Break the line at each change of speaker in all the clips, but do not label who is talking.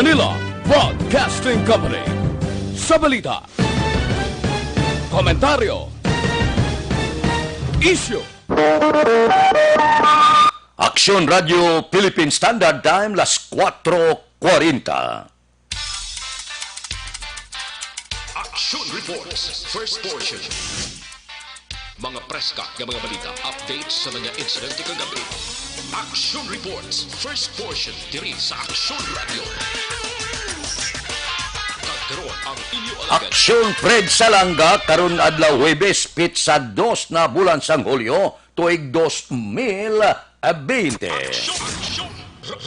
Manila Broadcasting Company. Sa balita, komentaryo, issue.
Aksyon Radio Philippine Standard Time, las 4:40.
Action Reports, first portion. Mga preska ng mga balita, updates sa mga insidente kagabi. Action Reports, first portion, diri sa Action Radio. Kagkaroon ang inyo alagad.
Aksyon Fred Salanga, karon adlaw Huwebes, pitsa 2 na bulan sang Hulyo, tuig 2020.
Action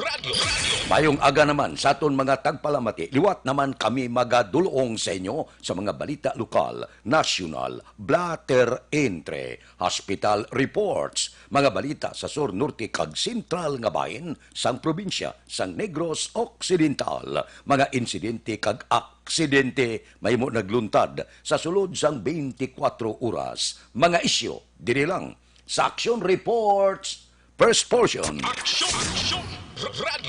Radio.
Mayong aga naman sa aton mga tagpalamati, liwat naman kami magadulong sa inyo sa mga balita lokal, nasyonal, blatter entre, hospital reports, mga balita sa sur, norte kag sentral nga bahin sang probinsya sang Negros Occidental, mga insidente kag aksidente may mo nagluntad sa sulod sang 24 oras, mga isyo diri lang sa Action Reports first portion.
Action Radio.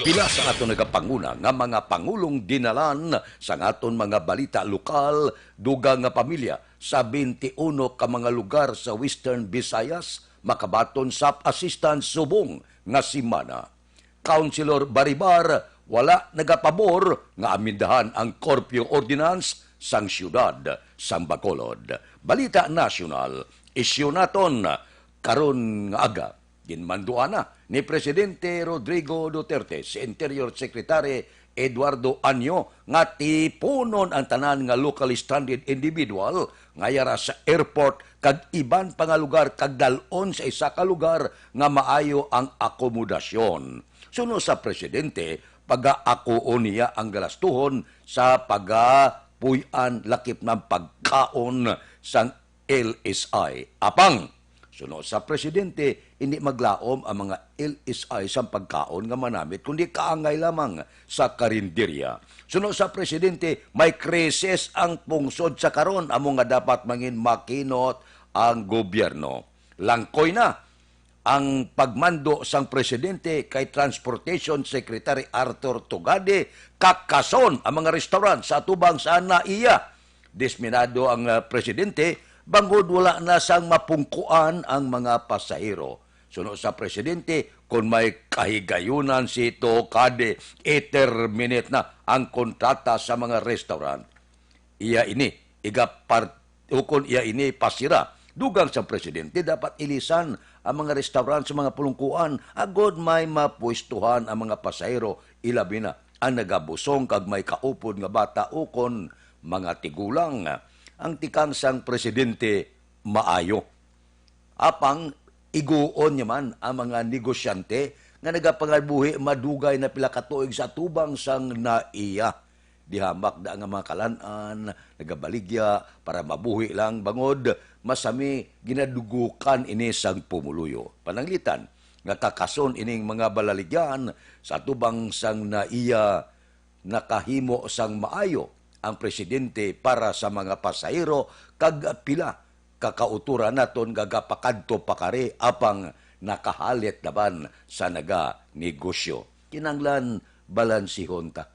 Pila sa aton nagapanguna nga mga pangulong dinalan sa aton mga balita lokal, dugang nga pamilya sa 21 ka mga lugar sa Western Visayas, makabaton sa assistance subong nga simana. Councilor Baribar wala nagapabor nga amindahan ang curfew ordinance sang syudad sang Bacolod. Balita nasyonal, isyu naton karon nga aga. Ginmanduan na ni Presidente Rodrigo Duterte si Interior Secretary Eduardo Anyo nga tipunon ang tanan nga locally stranded individual ngayara sa airport kag iban pa nga lugar kag dalon sa isa ka lugar nga maayo ang akomodasyon. Suno sa Presidente, pag-akuon niya ang galastuhon sa pagapuy-an lakip ng pagkaon sang LSI. Apang suno sa Presidente, hindi maglaom ang mga LSI sa pagkaon nga manamit, kundi kaangay lamang sa karinderya. Suno sa Presidente, may krisis ang pungsod sa karon amo nga dapat mangin makinot ang gobyerno. Langkoy na ang pagmando sang Presidente kay Transportation Secretary Arthur Tugade, kakason ang mga restaurant sa tubang sa NAIA. Disminado ang Presidente, bangod wala na sang mapungkuan ang mga pasahero. Suno sa Presidente, kung may kahigayunan si Tugade, i-terminate na ang kontrata sa mga restaurant. Iya ini, ukon iya ini pasira. Dugang sa Presidente, dapat ilisan ang mga restaurant sa mga pulungkuan. Agod may mapuistuhan ang mga pasahero, ilabi na ang nagabusong kag may kaupod nga bata ukon mga tigulang. Ang tikang sang Presidente maayo. Apang iguon naman ang mga negosyante nga nagapangabuhi madugay na pila ka tuig sa tubang sang NAIA. Dihamak da nga mga kalanan, nagabaligya para mabuhi lang bangod, masami ginadugukan ini sang pumuluyo. Pananglitan, nga kakason ining mga balaligyan sa tubang sang NAIA nakahimo sang maayo ang Presidente para sa mga pasahero kag pila kakauturan naton gagapakadto pakari apang nakahalit naman sa naga-negosyo. Kinanglan balansihon ta.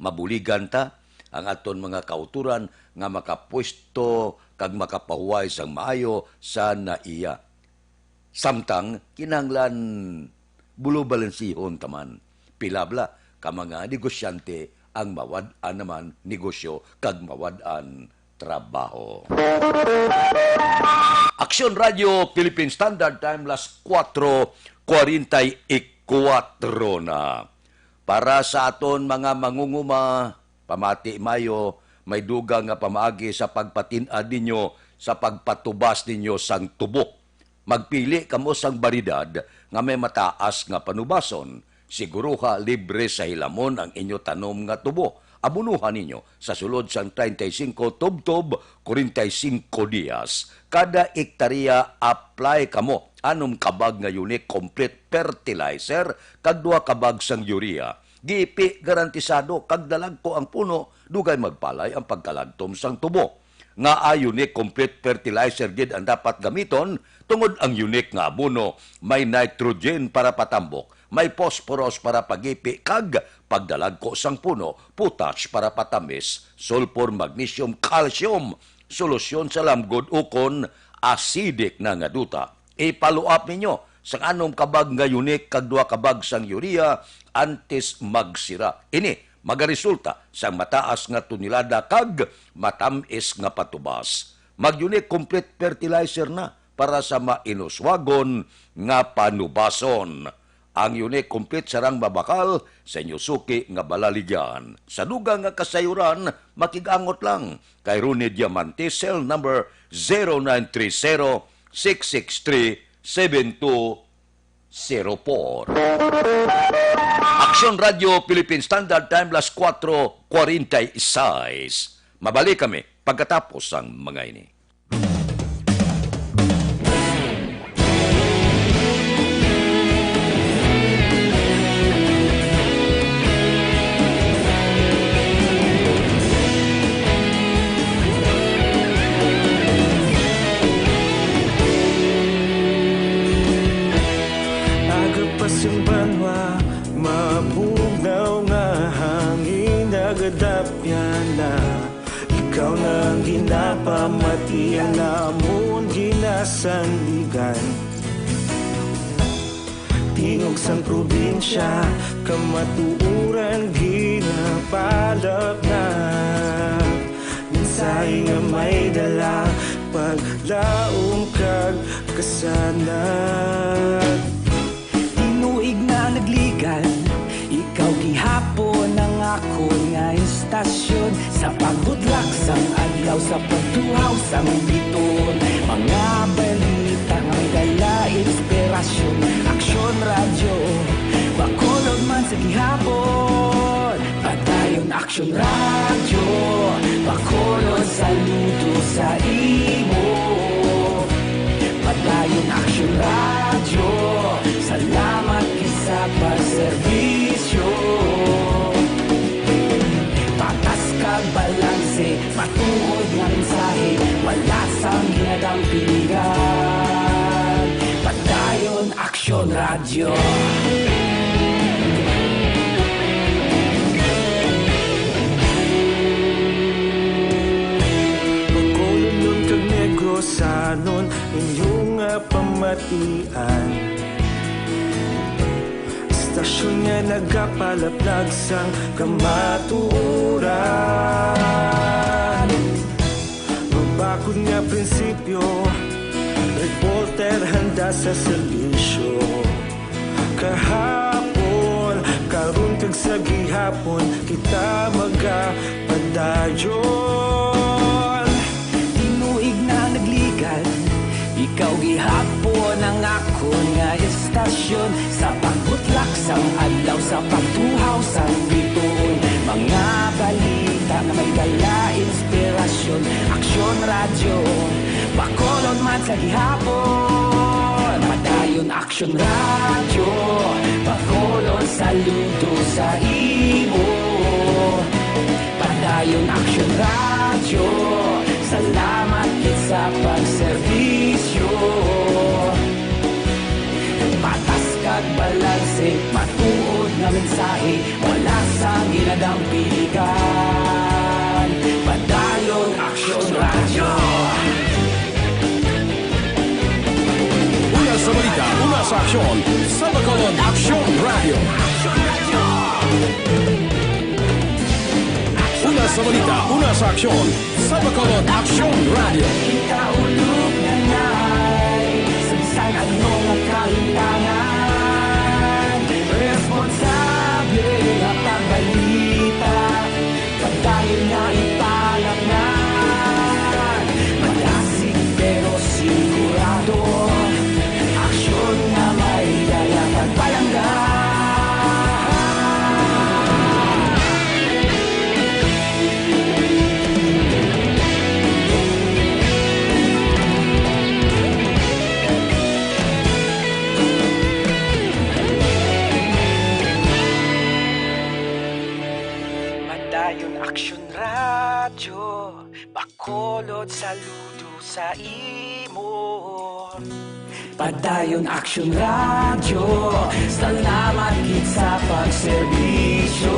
Mabuligan ta ang aton mga kauturan nga makapwesto kag makapahuway sang maayo sa NAIA. Samtang kinanglan bulubalansihon taman. Pilabla ka mga negosyante ang mawad-an naman negosyo kag mawad-an trabaho. Aksyon Radio Philippine Standard Time, las 4:44 na. Para sa aton mga mangunguma, pamati mayo, may dugang nga pamaagi sa pagpatinad ninyo, sa pagpatubas ninyo sang tubo. Magpili kamo sang baridad nga may mataas nga panubason. Siguruha libre sa hilamon ang inyo tanom nga tubo. Abunuhan ninyo sa sulod sang 35 tubtob, 45 dias. Kada ektarya apply kamo anom kabag nga unique complete fertilizer kag 2 kabag sang urea. Gipi garantisado kag dalagko ang puno, dugay magpalay ang pagkalagtom sang tubo. Nga unique complete fertilizer gid ang dapat gamiton tungod ang unique nga abono may nitrogen para patambok, may phosphorus para pagipi kag pagdalag ko sang puno, potash para patamis, sulfur, magnesium, calcium, solusyon sa lamgod ukon, acidic na nga duta. Ipaluap ninyo sang anom kabag nga unique kag duha kabag sang urea antes magsira. Ini magaresulta sang mataas nga tunilada kag matamis nga patubas. Mag-unique complete fertilizer na para sa mainuswagon nga panubason. Ang unique complete sarang babakal sa inyo suki nga balaligyan. Sa dugang nga kasayuran, makigangot lang kay Rune Diamante, cell number 0930-663-7204. Aksyon Radio Philippine Standard Time, las 4:46. Mabalik kami pagkatapos ang mga ini.
Banwa, mapugnaw nga hangin nagadapyan na ikaw nang ginapamati ang namon ginasandigan. Tingog sang probinsya, kamatuuran ginapalap na minsay nga may dala paglaong kag kasanag. Nagligan, ikaw gihapon ang ako nga istasyon sa pagbutlak sang adlaw sa pagtuhaw sang biton. Mga balita nga may dala inspirasyon, aksyon radyo bakulog man sa gihapon. Padayon aksyon radyo bakulog saludo sa imo. Padayon aksyon radyo, salamat sa pagserbisyo. Patas kag balanse, matuod nga mensahe, wala sang ginadang piligan. Padayon aksyon radyo. Pagkulunod kag negosanon, inyong pamatian. Stasyon nga nagapalaplag sang kamatuuran. Mabakod nga prinsipyo, reporter handa sa serbisyo. Kahapon, karon kag sa gihapon, kita magapadayon. Tinuig na nagligan, ikaw gihapon ang ako nga istasyon sa pagbutlak sang adlaw sa pagtuhaw sang biton. Mga balita na may dala inspirasyon, aksyon radyo bakolod man sa gihapon. Padayon aksyon radyo bakolod saludo sa imo. Padayon aksyon radyo, salamat sa pagserbisyo. Patas kag balanse, matuod nga mensahe, wala sang ginadang piligan. Padayon aksyon radyo.
Una sa balita, una sa aksyon, sa Bacolod Aksyon Radio. Una sa balita, una sa aksyon, sa Bacolod Aksyon Radio.
Ikaulog na na'y sabisan at mga kalintangan. Responsable na pagbalita, pagdahil na ipalap na. Malasig pero sigurado, aksyon na may dala pagpalanggan. Aksyon radyo, bakolod saludo sa imo. Padayon Action Radio, salamat gid sa pagserbisyo.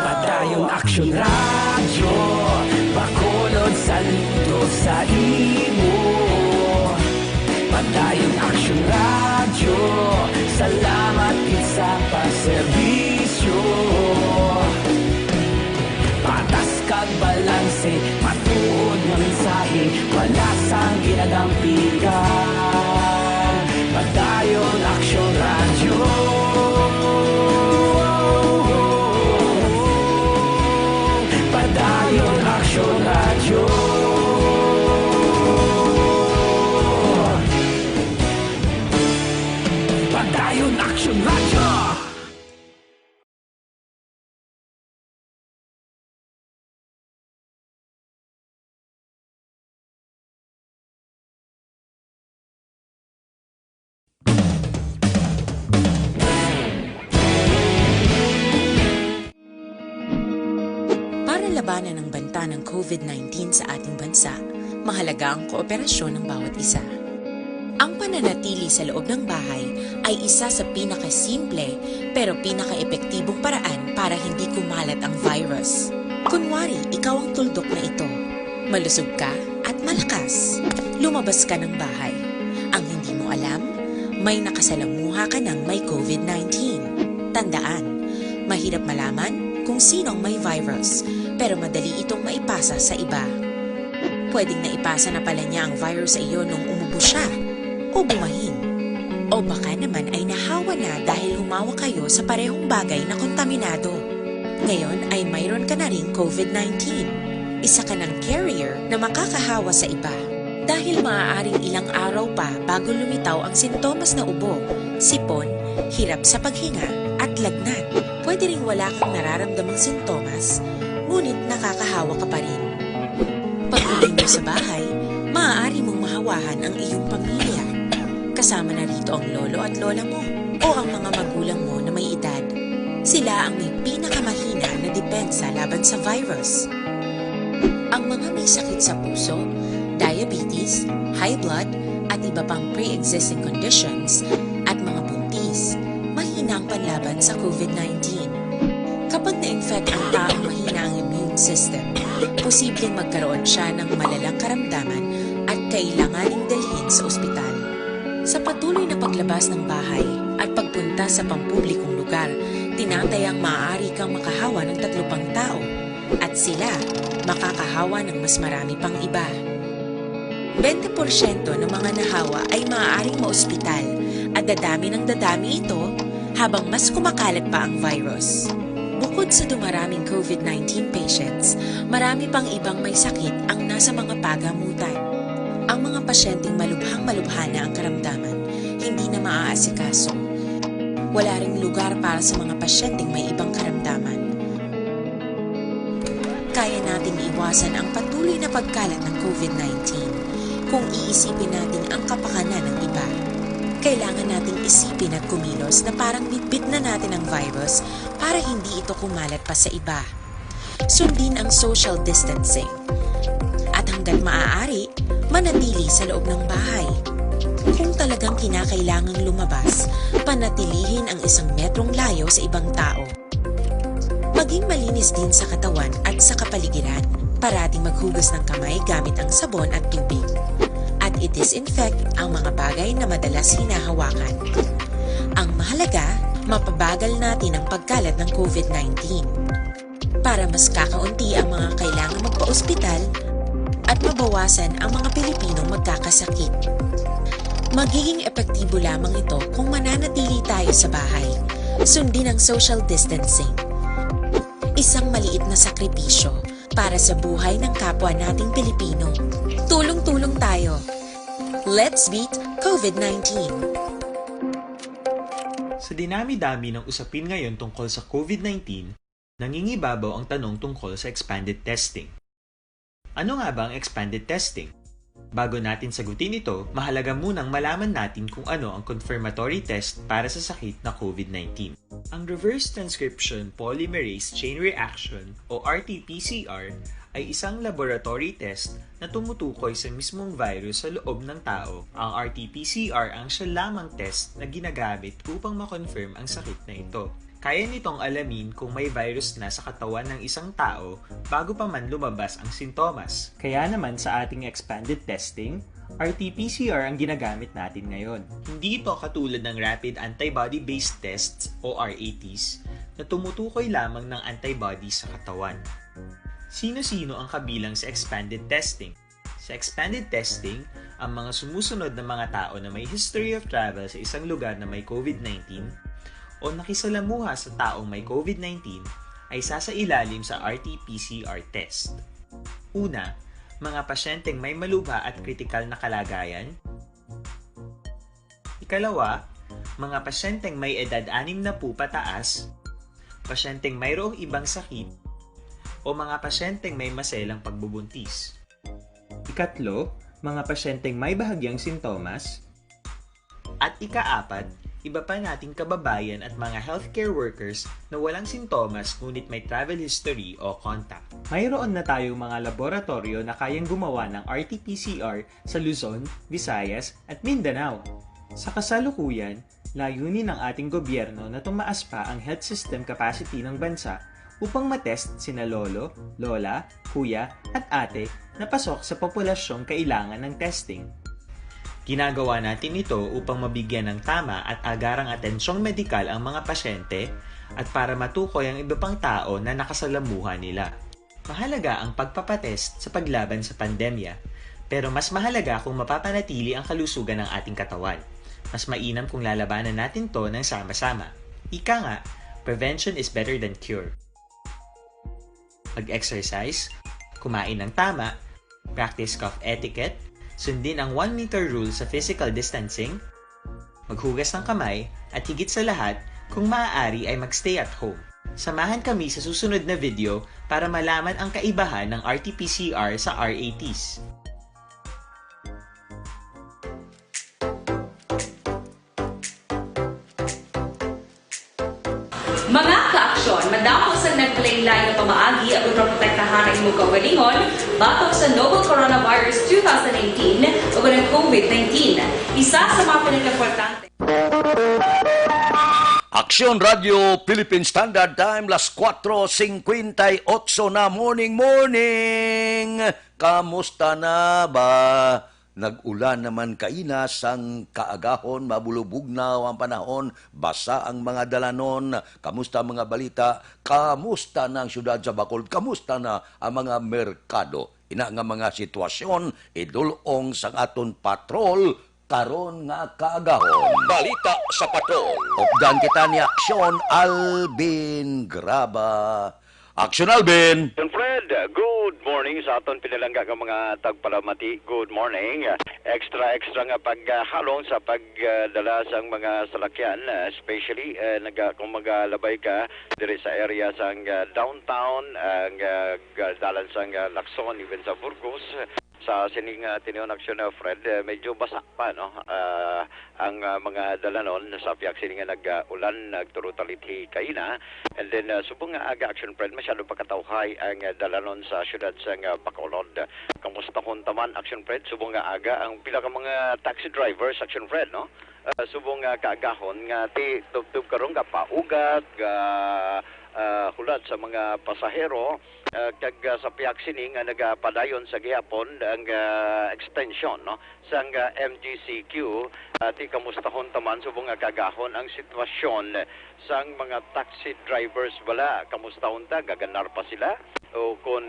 Padayon Action Radio, bakolod saludo sa imo. Padayon Action Radio, salamat gid sa pagserbisyo. Patas kag balanse, matuod nga mensahe, wala sang ginadampigan. Padayon Action Radio. Padayon Action Radio. Padayon Action Radio.
Para labanan ang banta ng COVID-19 sa ating bansa, mahalaga ang kooperasyon ng bawat isa. Ang pananatili sa loob ng bahay ay isa sa pinakasimple pero pinaka-epektibong paraan para hindi kumalat ang virus. Kunwari, ikaw ang tuldok na ito. Malusog ka at malakas. Lumabas ka ng bahay. Ang hindi mo alam, may nakasalamuha ka ng may COVID-19. Tandaan, mahirap malaman kung sino ang may virus, pero madali itong maipasa sa iba. Pwedeng naipasa na pala niya ang virus sa iyo nung umubo siya o bumahin. O baka naman ay nahawa na dahil humawa kayo sa parehong bagay na kontaminado. Ngayon ay mayroon ka na ring COVID-19. Isa ka ng carrier na makakahawa sa iba. Dahil maaaring ilang araw pa bago lumitaw ang sintomas na ubo, sipon, hirap sa paghinga at lagnat. Pwede ring wala kang nararamdamang sintomas, ngunit nakakahawa ka pa rin. Pag-uwi mo sa bahay, maaari mong mahawahan ang iyong pamilya. Kasama na rito ang lolo at lola mo o ang mga magulang mo na may edad. Sila ang may pinakamahina na depensa laban sa virus. Ang mga may sakit sa puso, diabetes, high blood, at iba pang pre-existing conditions at mga buntis, mahina ang panlaban sa COVID-19. Kapag na-infect ang taong mahina ang immune system, posibleng magkaroon siya ng malalang karamdaman at kailanganing dalhin sa ospital. Sa patuloy na paglabas ng bahay at pagpunta sa pampublikong lugar, tinatayang maaari kang makahawa ng 3 pang tao at sila makakahawa ng mas marami pang iba. 20% ng mga nahawa ay maaaring maospital at dadami ng dadami ito habang mas kumakalat pa ang virus. Bukod sa dumaraming COVID-19 patients, marami pang ibang may sakit ang nasa mga pagamutan. Ang mga pasyenteng malubhang-malubha na ang karamdaman, hindi na maaasikaso. Wala ring lugar para sa mga pasyenteng may ibang karamdaman. Kaya nating iwasan ang patuloy na pagkalat ng COVID-19 kung iisipin natin ang kapakanan ng iba. Kailangan nating isipin at kumilos na parang bitbit na natin ang virus para hindi ito kumalat pa sa iba. Sundin ang social distancing. At hanggang maaari, manatili sa loob ng bahay. Kung talagang kinakailangang lumabas, panatilihin ang 1 metrong layo sa ibang tao. Maging malinis din sa katawan at sa kapaligiran. Parating maghugas ng kamay gamit ang sabon at tubig. At i-disinfect ang mga bagay na madalas hinahawakan. Ang mahalaga, mapabagal natin ang pagkalat ng COVID-19 para mas kakaunti ang mga kailangang magpa-ospital at mabawasan ang mga Pilipinong magkakasakit. Magiging epektibo lamang ito kung mananatili tayo sa bahay. Sundin ang social distancing. Isang maliit na sakripisyo para sa buhay ng kapwa nating Pilipino. Tulong-tulong tayo. Let's beat COVID-19.
Sa dinami-dami ng usapin ngayon tungkol sa COVID-19, nangingibabaw ang tanong tungkol sa expanded testing. Ano nga ba ang expanded testing? Bago natin sagutin ito, mahalaga munang malaman natin kung ano ang confirmatory test para sa sakit na COVID-19. Ang reverse transcription polymerase chain reaction o RT-PCR ay isang laboratory test na tumutukoy sa mismong virus sa loob ng tao. Ang RT-PCR ang siya lamang test na ginagamit upang makonfirm ang sakit na ito. Kaya nitong alamin kung may virus na sa katawan ng isang tao bago pa man lumabas ang sintomas. Kaya naman sa ating expanded testing, RT-PCR ang ginagamit natin ngayon. Hindi ito katulad ng Rapid Antibody-Based Tests o RATs na tumutukoy lamang ng antibodies sa katawan. Sino-sino ang kabilang sa expanded testing? Sa expanded testing, ang mga sumusunod na mga tao na may history of travel sa isang lugar na may COVID-19 o nakisalamuha sa taong may COVID-19 ay sasailalim sa RT-PCR test. Una, mga pasyenteng may malubha at kritikal na kalagayan. Ikalawa, mga pasyenteng may edad 60 pataas, pasyenteng mayroong ibang sakit, o mga pasyenteng may maselang pagbubuntis. Ikatlo, mga pasyenteng may bahagyang sintomas. At ikaapat, iba pa nating kababayan at mga healthcare workers na walang sintomas ngunit may travel history o contact. Mayroon na tayong mga laboratorio na kayang gumawa ng RT-PCR sa Luzon, Visayas at Mindanao. Sa kasalukuyan, layunin ng ating gobyerno na tumaas pa ang health system capacity ng bansa upang matest sina lolo, lola, kuya at ate na pasok sa populasyong kailangan ng testing. Ginagawa natin ito upang mabigyan ng tama at agarang atensyong medikal ang mga pasyente at para matukoy ang iba pang tao na nakasalamuha nila. Mahalaga ang pagpapatest sa paglaban sa pandemya, pero mas mahalaga kung mapapanatili ang kalusugan ng ating katawan. Mas mainam kung lalabanan natin to ng sama-sama. Ika nga, prevention is better than cure. Mag-exercise, kumain ng tama, practice cough etiquette, sundin ang 1 meter rule sa physical distancing, maghugas ng kamay, at higit sa lahat, kung maaari ay magstay at home. Samahan kami sa susunod na video para malaman ang kaibahan ng RT-PCR sa RATs.
Mga ka-aksyon, madamo sa naglaylay na pamaagi at protektahan ang imong kaugalingon batok sa novel coronavirus 2018 o ng COVID-19. Isa sa mga pinaka-importante.
Aksyon Radio Philippine Standard Time, las 4:58 na morning. Kamusta na ba? Nag-ulan naman kainas ang kaagahon, mabulubugnaw ang panahon, basa ang mga dalanon. Kamusta ang mga balita? Kamusta na ang syudad sa Bacolod? Kamusta na ang mga merkado? Ina nga mga sitwasyon, idulong sa aton patrol, karon nga kaagahon.
Balita sa patrol.
Updan kita ni Aksyon Alvin Graba. Aksyon Alvin!
John Fred, good morning sa aton pinalangga ng mga tagpalamati. Good morning. Extra nga paghalong sa pagdala sa mga salakyan, especially kung magalabay ka diri sa area sa downtown, ang dalan sa Lacson, even sa Burgos. Sa sining tiniyon aksyon na Fred, medyo basa pa no ang mga dalanon sa piyak sining nag-ulan nagturutalithi kaina, and then subong nga aga action Fred masyado pakatawhay ang dalanon sa syudad sa Bacolod. Kamusta kon taman action Fred, subong nga aga ang pila ka mga taxi drivers action Fred no, subong nga kaagahon nga ti tubtub karon ga paugat ga hulat sa mga pasahero kag sa piyak sini nga nagapadayon sa gihapon ang extension no sang MGCQ. Ti kamustahon taman subong nga kagahon ang sitwasyon sang mga taxi drivers wala, kamustahon ta gaganar pa sila o kung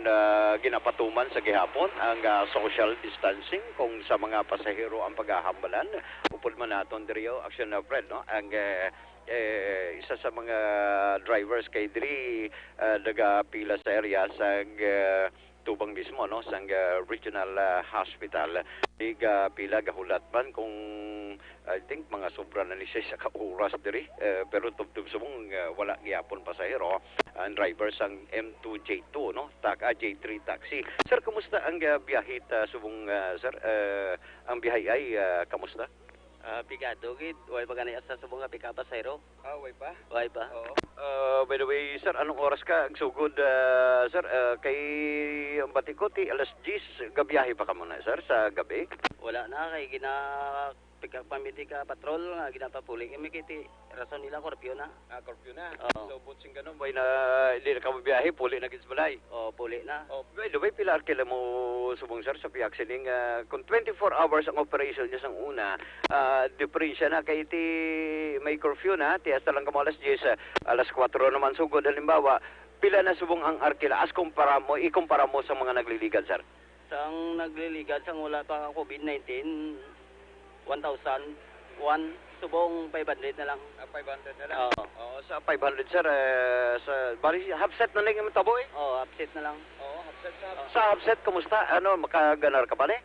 ginapatuman sa gihapon ang social distancing kung sa mga pasahero ang paghahambalan upod man naton diriyo action na Fred no ang isa sa mga drivers kay diri nagapila sa area sa tubang mismo no sang regional hospital diga pila gahulat man kung I think mga sobra na ni sa kauras diri pero tubtub subong wala gyapon pasahero ang driver sang M2J2 no J3 taxi. Sir, kumusta ang biyahit subong sir ang biyahe ay kamusta?
Pigado gid, way pa ganay sa subong nga pika pasayro.
Way pa?
Way pa.
Oo. By the way, sir, anong oras ka? Ang sugod, sir, kay Batikoti, alas 10, gabiyahe pa ka muna, sir, sa gabi?
Wala na kay pika pamiti ka patrol nga ginapapuli kami kiti rason nila korpyo na.
Korpyo na.
Oo.
So, butsing ganun, boy, na hindi na ka mabiyahe, puli na ginsbalay.
Puli na.
By the way, pila kila mo subong, sir, sa piaksining, kung 24 hours ang operation niya sang una, diferensya na kay ti may curfew na, ti hasta lang ka mo alas 10, alas 4 naman sugod, halimbawa, pila na subong ang arkila as ikumpara mo sa mga nagliligad, sir?
Sang nagliligad sang wala pa COVID-19 1,001 subong 500 na lang.
500 na lang?
Oo.
Sa 500, sir, bali, half set na lang yung tabo eh?
Oo, upset na lang.
Oo, half set na. Sa half set, kumusta? Makaganar ka pa na eh?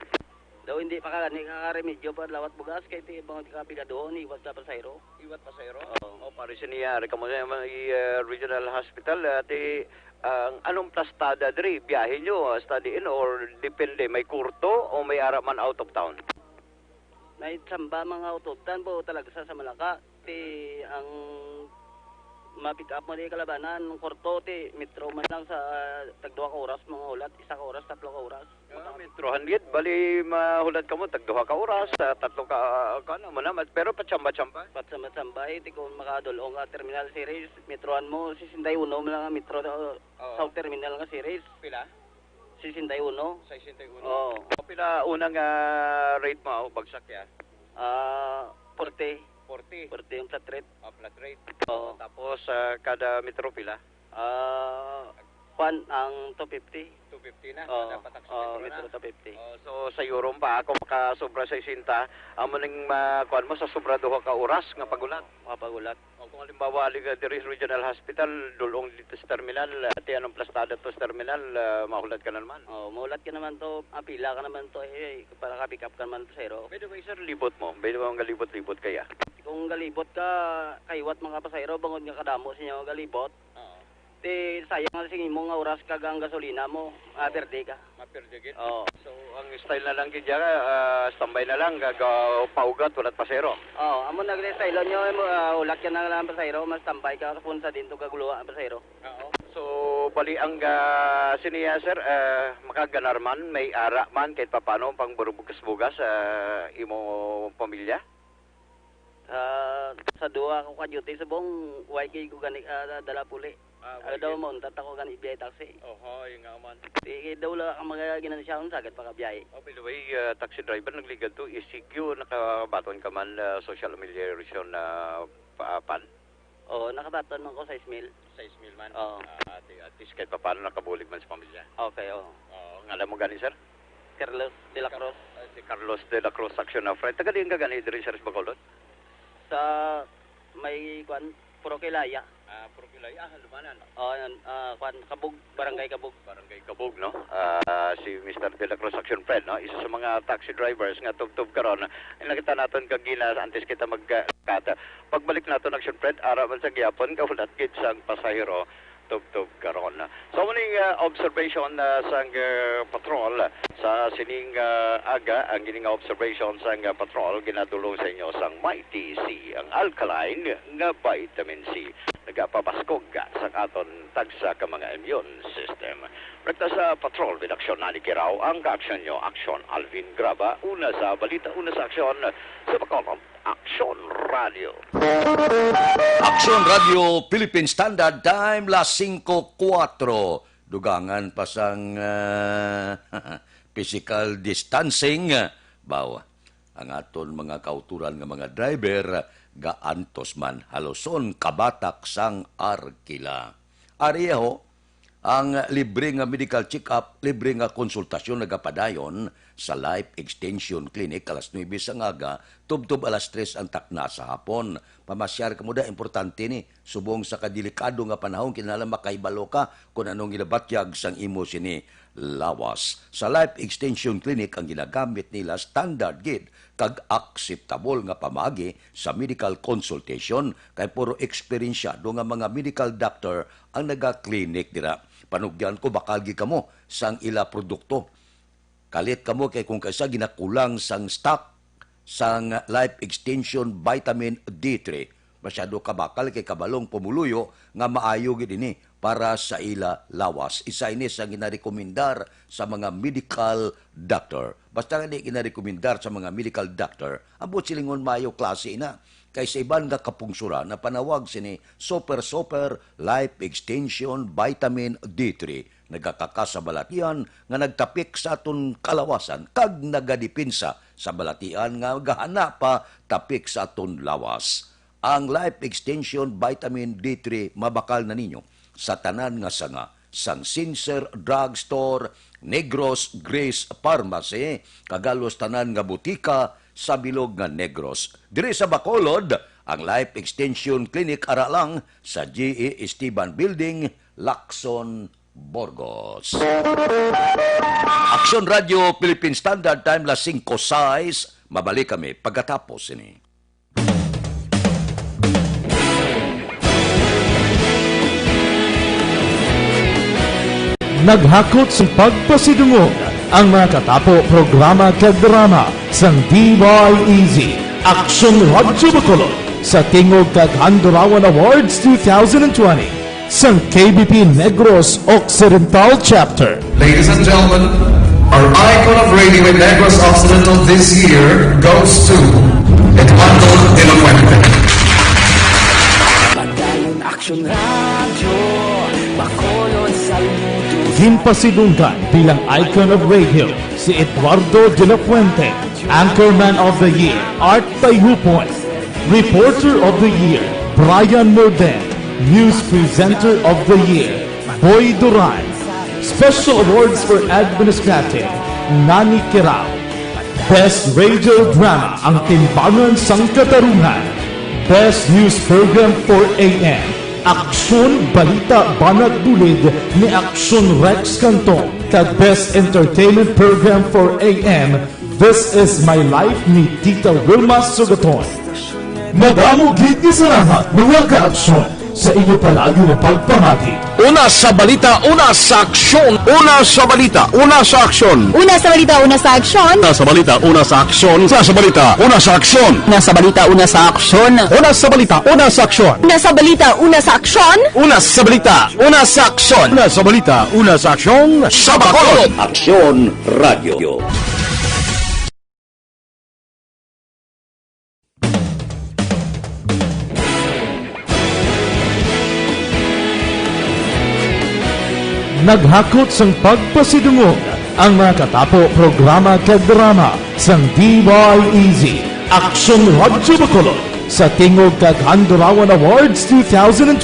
Daw hindi pa kagani kakaremedyo pa lawat bugas kay ti bang kapila doon iwas na pasayro.
Iwat pasayro?
Oo.
Pare siya ka mo sa regional hospital, anong plastada diri? Biyahe nyo, study in or depende? May kurto o may araman out of town?
Naitsamba mga utobtan po talaga sa Malaka. Ti ang ma-pick up mo di kalabanan ng korto ti metro man lang sa tag 2 ka oras mga hulat, 1 ka oras, 3 ka oras.
Metro 100, bali mahulat ka mo tag 2 ka oras, 3 ka mo naman, pero patsamba-tsamba.
Patsamba-tsamba ti kung makadulong ka terminal series, metroan mo 61 mo lang ang metro South terminal nga series.
Pila?
61.
61.
Oo.
Pila unang rate mo, bagsak ya?
40.
40.
40 yung flat rate.
Flat rate.
Oo.
Tapos kada metro pila?
Ang 250.
250 na?
Oo.
Dapat taxi
metro 250.
So sa Europe pa, ako makasobra sa 60, amo ning makuan mo sa sobra 2 ka oras nga pagulat.
Mapagulat.
O kung halimbawa aliga diri sa Regional Hospital, dulong dito sa terminal, ati anong plastada to sa terminal, mahulat ka na naman.
Mahulat ka naman to, pila ka naman to, para ka-pick up ka naman to, zero.
By the way, sir, libot mo. By the way, ang galibot-libot kaya.
Kung galibot ka, kaiwat mga pasayro, bangod nga kadamo sa inyo galibot. Ti sayang nga singin mo nga oras kag ang gasolina mo, maperde ka.
Maperde gid?
Oo.
So, ang style na lang gid standby na lang, paugat, walat pasero.
Oo, amo nag-style nyo, ulak ka na lang pasayro, mas tambay ka, punsa din to kaguluwa ang pasayro.
Oo. So, bali ang siniya, sir, makaganar man, may ara man, kahit papano, pang bugas-bugas imo pamilya?
Sa duwa ko ka-duty sa buong YK ko gani dala puli. Daw mo, tatako gani biyay taxi.
Yung nga man.
Daw lang ang mga ginanasyaon sagad pa kabiyay.
By the way, taxi driver, nagligad to, ECQ, nakabaton ka man social amelioration pan?
Oo, nakabaton man ko sa Ismail.
Sa Ismail man?
Oo.
At least kahit paano nakabulig man sa pamilya.
Okay, oo.
Ngalan mo gani, sir?
Carlos de la Cruz.
Si Carlos de la Cruz Action of Right. Taga din ka gani diri sa Bacolod?
Sa may puro kilaya.
Puro kilaya, lumanan.
Kabug, Barangay Kabug.
Barangay Kabug, no? Si Mr. De La Cruz Action Friend, no? Isa sa mga taxi drivers nga tub-tub karon. Nakita natin kagina antes kita magkata. Pagbalik natin Action Friend, araw man sa gyapon kaulat gid sang pasahero tub-tub karon. So muning observation sang patrol sa sining aga ang gining observation sang patrol ginadulong sa inyo sang Mighty C, ang alkaline nga vitamin C. Nagapabaskog sa aton tagsa ka mga immune system. Rekta sa patrol with aksyon na Kiraw, ang ka-aksyon nyo, Aksyon Alvin Graba, una sa balita, una sa aksyon sa Bacolod, Aksyon Radio.
Aksyon Radio Philippine Standard Time, las 5:04. Dugangan pa sang physical distancing. Bawa, ang aton mga kauturan ng mga driver, gaantos man haloson kabatak sang arkila. Ariho, ang libre nga medical check-up, libre nga konsultasyon nagapadayon sa Life Extension Clinic alas 9 sa ngaga, tubtob alas 3 ang takna sa hapon. Pamasyar ka mo da, importante ni, subong sa kadelikado nga panahon, kinala makaibalo ka kung anong ginabatyag sang imo sini lawas. Sa Life Extension Clinic ang ginagamit nila standard gid kag acceptable nga pamagi sa medical consultation kay puro eksperyensyado nga mga medical doctor ang naga-clinic dira. Panugyan ko bakal gi kamo sang ila produkto. Kalit kamo kay kung kaysa ginakulang sang stock sang life extension vitamin D3. Masyado kabakal kay kabalong pumuluyo nga maayo gid ini para sa ila lawas. Isa ini sa ginarekomendar sa mga medical doctor. Basta nga di ginarekomendar sa mga medical doctor, ambot silingon maayo klase na. Kay sa iban nga kapungsura na panawag sini Super Life Extension Vitamin D3. Nagakaka sa balatian nga nagtapik sa aton kalawasan kag nagadipinsa sa balatian nga gahana pa tapik sa aton lawas. Ang Life Extension Vitamin D3 mabakal na ninyo sa tanan nga sanga sang Sincer Drugstore, Negros Grace Pharmacy, kagalos tanan nga butika sa bilog nga Negros. Dire sa Bacolod, ang Life Extension Clinic ara lang sa G.E. Esteban Building, Lacson, Burgos. Action Radio Philippine Standard Time las 5:06. Mabalik kami pagkatapos ini.
Naghakot sa pagpasidungog ang mga katapo programa kag drama sang DYEZ Action Radio Bacolod sa tingog kag Handurawan Awards 2020 sang KBP Negros Occidental Chapter.
Ladies and gentlemen, our icon of radio in Negros Occidental this year goes to Eduardo de la Fuente.
Padayon Action Radio, Bacolod Saludo.
Ginpasidunggan bilang icon of radio si Eduardo de la Fuente, Anchorman of the Year, Art Tayhupon, Reporter of the Year, Brian Morden, News Presenter of the Year, Boy Duran, Special Awards for Administrative, Nani Kirao, Best Radio Drama, Ang Timbangan sang Katarungan, Best News Program for AM, Aksyon Balita Banat Bulid ni Aksyon Rex Cantong, kag Best Entertainment Program for AM, This Is My Life ni Tita Wilma Sugaton. Madamo gid ni salamat mga ka-aksyon sa inyo palagi na pagpamati.
Una sa balita, una sa aksyon. Una sa balita, una sa aksyon.
Una sa balita, una sa aksyon.
Una sa balita, una sa aksyon. Una sa balita, una sa aksyon.
Una sa balita, una sa aksyon.
Una sa balita, una sa aksyon.
Una sa balita, una sa aksyon.
Una sa balita, una sa aksyon. Una sa balita, una sa aksyon. Sa Bacolod.
Aksyon Radio.
Naghakot sang pagpasidungog ang mga katapo programa kag drama sang DYEZ Action Radio Bacolod sa tingog kag Handurawan Awards 2020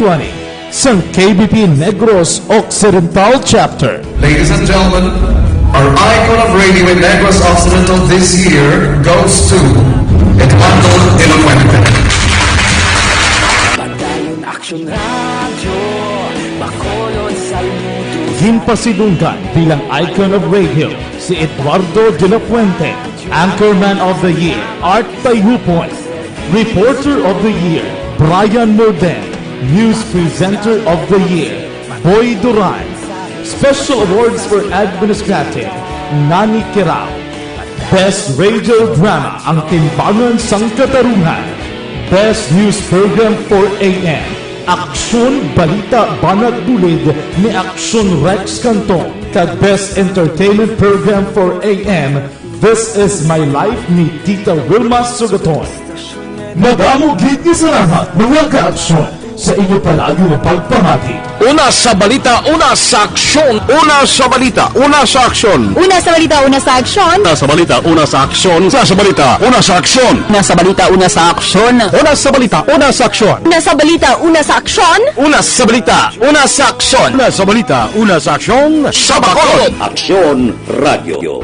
sang KBP Negros Occidental Chapter.
Ladies and gentlemen, our icon of radio in Negros Occidental this year goes to Eduardo de la Fuente.
Padayon Action Radio, Bacolod Saludo.
Ginpasidunggan bilang icon of radio si Eduardo de la Fuente, Anchorman of the Year, Art Tayhupon, Reporter of the Year, Brian Morden, News Presenter of the Year, Boy Duran, Special Awards for Administrative, Nani Kirao, Best Radio Drama, Ang Timbangan sang Katarungan, Best News Program for AM, Aksyon Balita Banat Bulid ni Aksyon Rex Cantong, kag Best Entertainment Program for AM, This Is My Life ni Tita Wilma Sugaton. Madamo gid ni salamat mga ka-aksyon sa inyo palagi na pagpamati.
Una sa balita, una sa aksyon. Una sa balita, una sa aksyon.
Una sa balita, una sa aksyon.
Una sa balita, una sa aksyon. Una sa balita, una sa aksyon.
Una sa balita, una sa aksyon.
Una sa balita, una sa aksyon.
Una sa balita, una sa aksyon.
Una sa balita, una sa aksyon. Una sa balita, una sa aksyon. Sa Bacolod.
Aksyon Radio.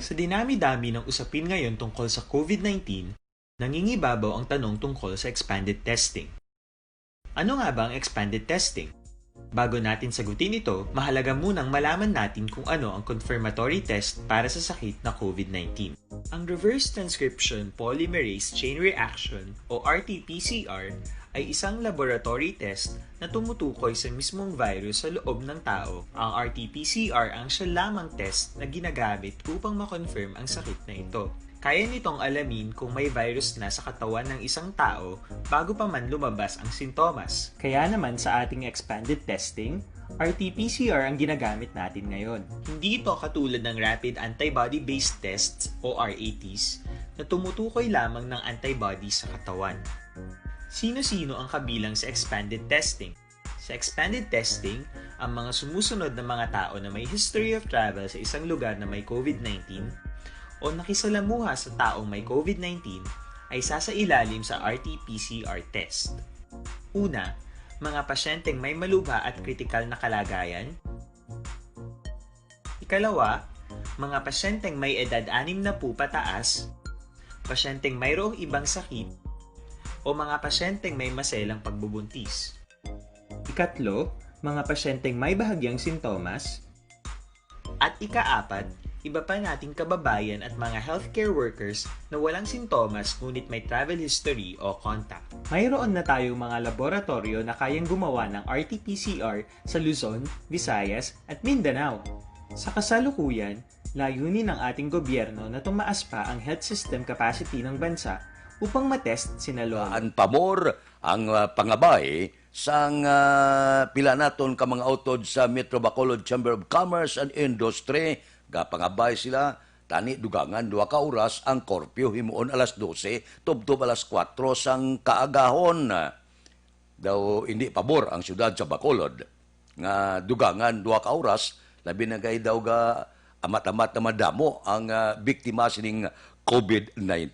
Sa dinami-dami ng usapin ngayon tungkol sa COVID-19, nangingibabaw ang tanong tungkol sa expanded testing. Ano nga ba ang expanded testing? Bago natin sagutin ito, mahalaga munang malaman natin kung ano ang confirmatory test para sa sakit na COVID-19. Ang reverse transcription polymerase chain reaction o RT-PCR ay isang laboratory test na tumutukoy sa mismong virus sa loob ng tao. Ang RT-PCR ang siya lamang test na ginagamit upang makonfirm ang sakit na ito. Kaya nitong alamin kung may virus na sa katawan ng isang tao bago pa man lumabas ang sintomas. Kaya naman sa ating expanded testing, RT-PCR ang ginagamit natin ngayon. Hindi ito katulad ng Rapid Antibody-Based Tests o RATs na tumutukoy lamang ng antibodies sa katawan. Sino-sino ang kabilang sa expanded testing? Sa expanded testing, ang mga sumusunod na mga tao na may history of travel sa isang lugar na may COVID-19 o nakisalamuha sa taong may COVID-19 ay sasailalim sa RT-PCR test. Una, mga pasyenteng may malubha at kritikal na kalagayan. Ikalawa, mga pasyenteng may edad 60 pataas, pasyenteng mayroong ibang sakit, o mga pasyenteng may maselang pagbubuntis. Ikatlo, mga pasyenteng may bahagyang sintomas. At ikaapat, iba pa nating kababayan at mga healthcare workers na walang sintomas ngunit may travel history o contact. Mayroon na tayong mga laboratorio na kayang gumawa ng RT-PCR sa Luzon, Visayas at Mindanao. Sa kasalukuyan, layunin ng ating gobyerno na tumaas pa ang health system capacity ng bansa upang matest sinalo.
Ang pamor ang pangabay sang pila naton ka mga utod sa Metro Bacolod Chamber of Commerce and Industry. Pangabay sila, tani dugangan 2 ka oras ang korpyo himuon alas 12, tubtob alas 4 sang kaagahon. Daw hindi pabor ang syudad sa Bacolod nga dugangan 2 ka oras, labi na kay daw ga amat-amat na madamo ang biktima sining COVID-19.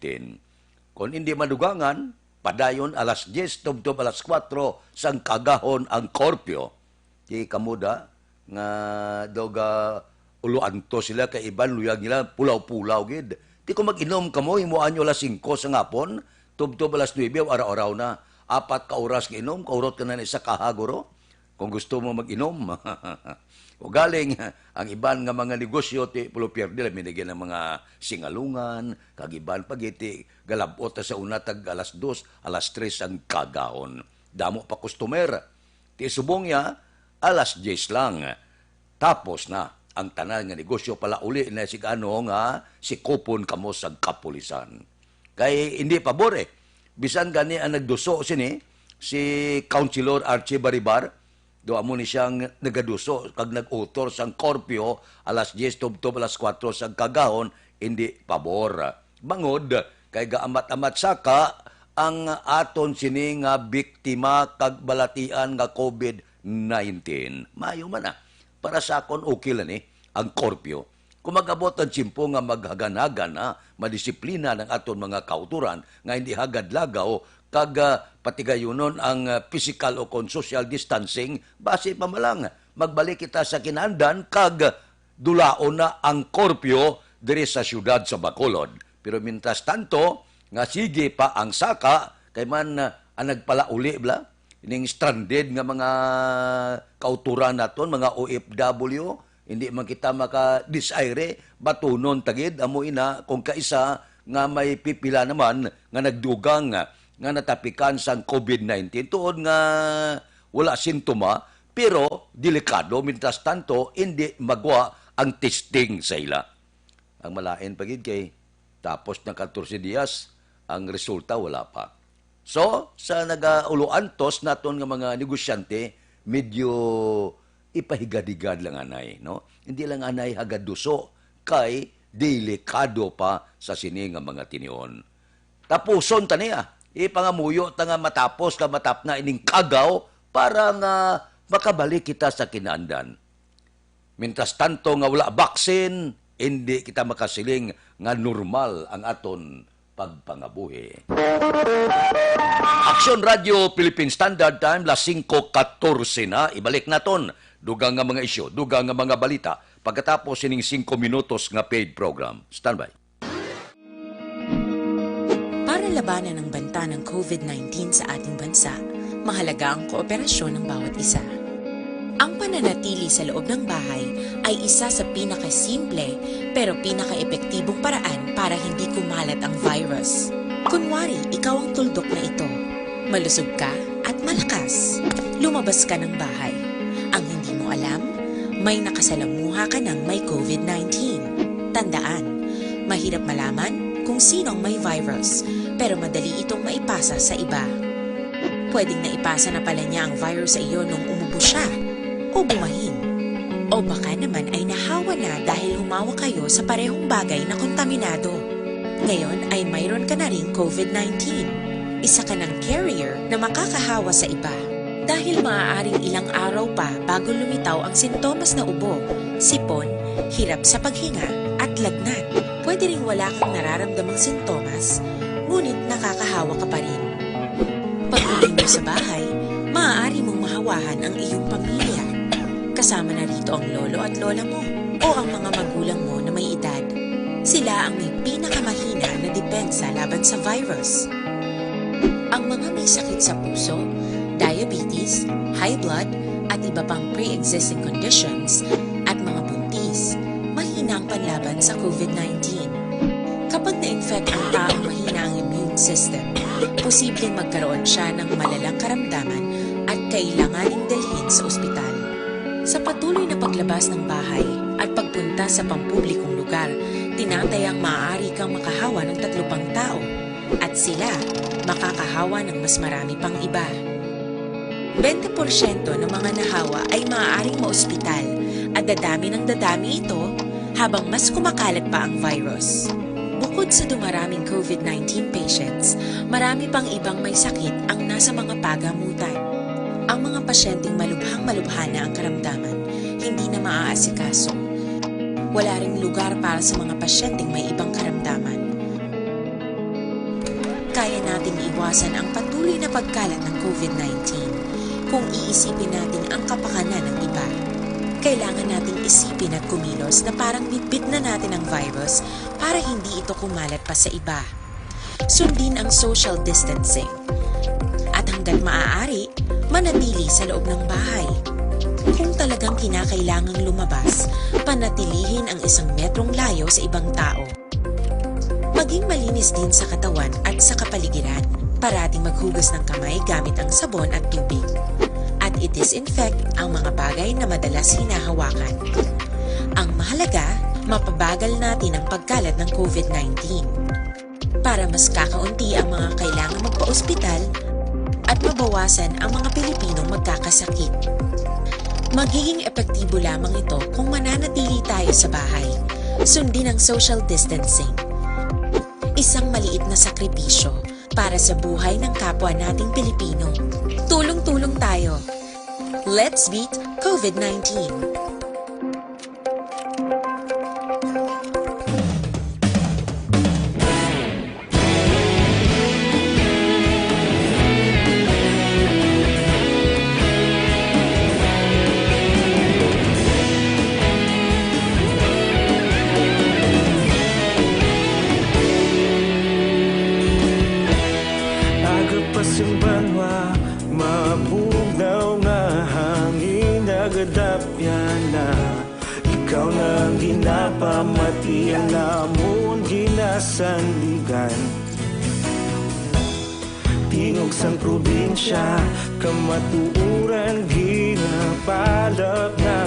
Kung hindi madugangan, padayon alas 10, tubtob alas 4 sang kagahon ang korpyo. Di kamuda nga daw ga uluan to sila kay iban luyag nila pulaw-pulaw gid. Di ko mag-inom kamo himuan nyo alas 5 sa ngapon, tubtob alas 9 araw-araw na. 4 ka oras nga inom, kaurot ka na isa kahaguro. Kung gusto mo mag-inom. O galing, ang iban nga mga negosyo, ti pulo pierde, minigyan ng mga singalungan, kagiban pagiti, galabot sa una tag alas 2, alas 3 ang kagahon. Damo pa customer. Ti subong ya, alas 10 lang. Tapos na, ang tanan nga negosyo pala uli na si ano nga, si kupon kamo sa kapulisan. Kay hindi pabor Bisan gani ang nagduso sini, si Councilor Archie Baribar, doa mo ni siyang nagaduso kag nag-utor sang korpyo alas 10 tubtob alas 4 sang kagahon hindi pabor. Bangod kay gaamat-amat saka ang aton sini nga biktima kag balatian nga COVID-19. Mayo man para sa akon okay lang ang korpyo. Kung mag-abot ang tsimpo nga maghagan-hagan madisiplina ng aton mga kauturan nga hindi hagad lagaw kag patigayunon ang physical o social distancing, base pa malang magbalik kita sa kinandan kag dulaon na ang korpyo diri sa syudad sa Bacolod. Pero mintas tanto, nga sige pa ang saka, kay man ang nagpalauli bla, ining stranded nga mga kauturan naton, mga OFW, hindi man kita maka-disaire, batunon tagid, amo ina, kung kaisa nga may pipila naman nga nagdugang nga natapikan sang COVID-19 tuod nga wala sintoma pero delikado mintas tanto hindi magwa ang testing sa ila. Ang malain pagid kay tapos ng 14 dias ang resulta wala pa. So sa nagauluantos naton nga mga negosyante medyo ipahigad-higad lang anay, no? Hindi lang anay hagaduso kay delikado pa sa sini nga mga tinion. Tapuson taniya ipangamuyo ta nga matapos ka matap na ining kagaw para nga makabalik kita sa kinandan. Mintas tanto nga wala baksin, hindi kita makasiling nga normal ang aton pagpangabuhi. Aksyon Radio Philippine Standard Time, las 5:14 na. Ibalik naton. Dugang nga mga isyo, dugang nga mga balita. Pagkatapos ining 5 minutos nga paid program. Standby.
Para labanan ang banta ng COVID-19 sa ating bansa, mahalaga ang kooperasyon ng bawat isa. Ang pananatili sa loob ng bahay ay isa sa pinakasimple pero pinaka-epektibong paraan para hindi kumalat ang virus. Kunwari, ikaw ang tuldok na ito. Malusog ka, at malakas. Lumabas ka ng bahay. Ang hindi mo alam, may nakasalamuha ka ng may COVID-19. Tandaan, mahirap malaman kung sinong may virus, pero madali itong maipasa sa iba. Pwedeng naipasa na pala niya ang virus sa iyo nung umubo siya o bumahin. O baka naman ay nahawa na dahil humawa kayo sa parehong bagay na kontaminado. Ngayon ay mayroon ka na ring COVID-19. Isa ka ng carrier na makakahawa sa iba. Dahil maaaring ilang araw pa bago lumitaw ang sintomas na ubo, sipon, hirap sa paghinga at lagnat. Pwede ring wala kang nararamdamang sintomas, ngunit nakakahawa ka pa rin. Pag-uwi mo sa bahay, maaari mong mahawahan ang iyong pamilya. Kasama na rito ang lolo at lola mo o ang mga magulang mo na may edad. Sila ang may pinakamahina na depensa laban sa virus. Ang mga may sakit sa puso, diabetes, high blood, at iba pang pre-existing conditions at mga buntis, mahina ang panlaban sa COVID-19. Kapag na-infect ang taong mahina ang immune system, posibleng magkaroon siya ng malalang karamdaman at kailanganing dalhin sa ospital. Sa patuloy na paglabas ng bahay at pagpunta sa pampublikong lugar, tinatayang maaari kang makahawa ng 3 pang tao at sila makakahawa ng mas marami pang iba. 20% ng mga nahawa ay maaaring maospital at dadami ng dadami ito habang mas kumakalat pa ang virus. Bukod sa dumaraming COVID-19 patients, marami pang ibang may sakit ang nasa mga pagamutan. Ang mga pasyenteng malubhang-malubha na ang karamdaman, hindi na maaasikaso. Wala ring lugar para sa mga pasyenteng may ibang karamdaman. Kaya nating iwasan ang patuloy na pagkalat ng COVID-19 kung iisipin natin ang kapakanan ng iba. Kailangan nating isipin at kumilos na parang bitbit na natin ang virus para hindi ito kumalat pa sa iba. Sundin ang social distancing. At hanggat maaari, manatili sa loob ng bahay. Kung talagang kinakailangang lumabas, panatilihin ang 1 metrong layo sa ibang tao. Maging malinis din sa katawan at sa kapaligiran. Parating maghugas ng kamay gamit ang sabon at tubig. At i-disinfect ang mga bagay na madalas hinahawakan. Ang mahalaga, mapabagal natin ang pagkalat ng COVID-19. Para mas kakaunti ang mga kailangang magpa-ospital at mabawasan ang mga Pilipinong magkakasakit. Magiging epektibo lamang ito kung mananatili tayo sa bahay. Sundin ang social distancing. Isang maliit na sakripisyo para sa buhay ng kapwa nating Pilipino. Tulong-tulong tayo. Let's beat COVID-19.
Banwa, mabugnaw nga hangin nagadapyan na. Ikaw na ginapamati ang namon ginasandigan. Tingog sang probinsya, kamatuuran ginapalap na.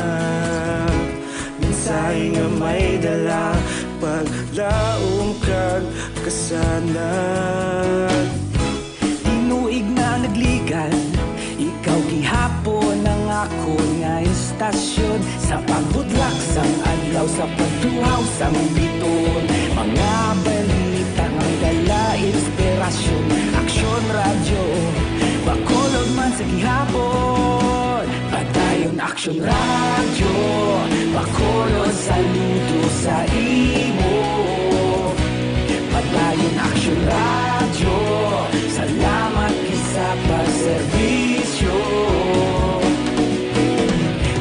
Minsay nga may dala, paglaong kag kasanag.
Nagligal, ikaw gihapon ang ako nga istasyon sa pagbudlak sang adlaw sa pagtuhaw sang biton. Mga balita ang dala inspirasyon, aksyon radyo, bakolog man sa gihapon. Padayon aksyon radyo, bakolog saludo sa imo. Padayon aksyon radyo, salamat sa pagserbisyo.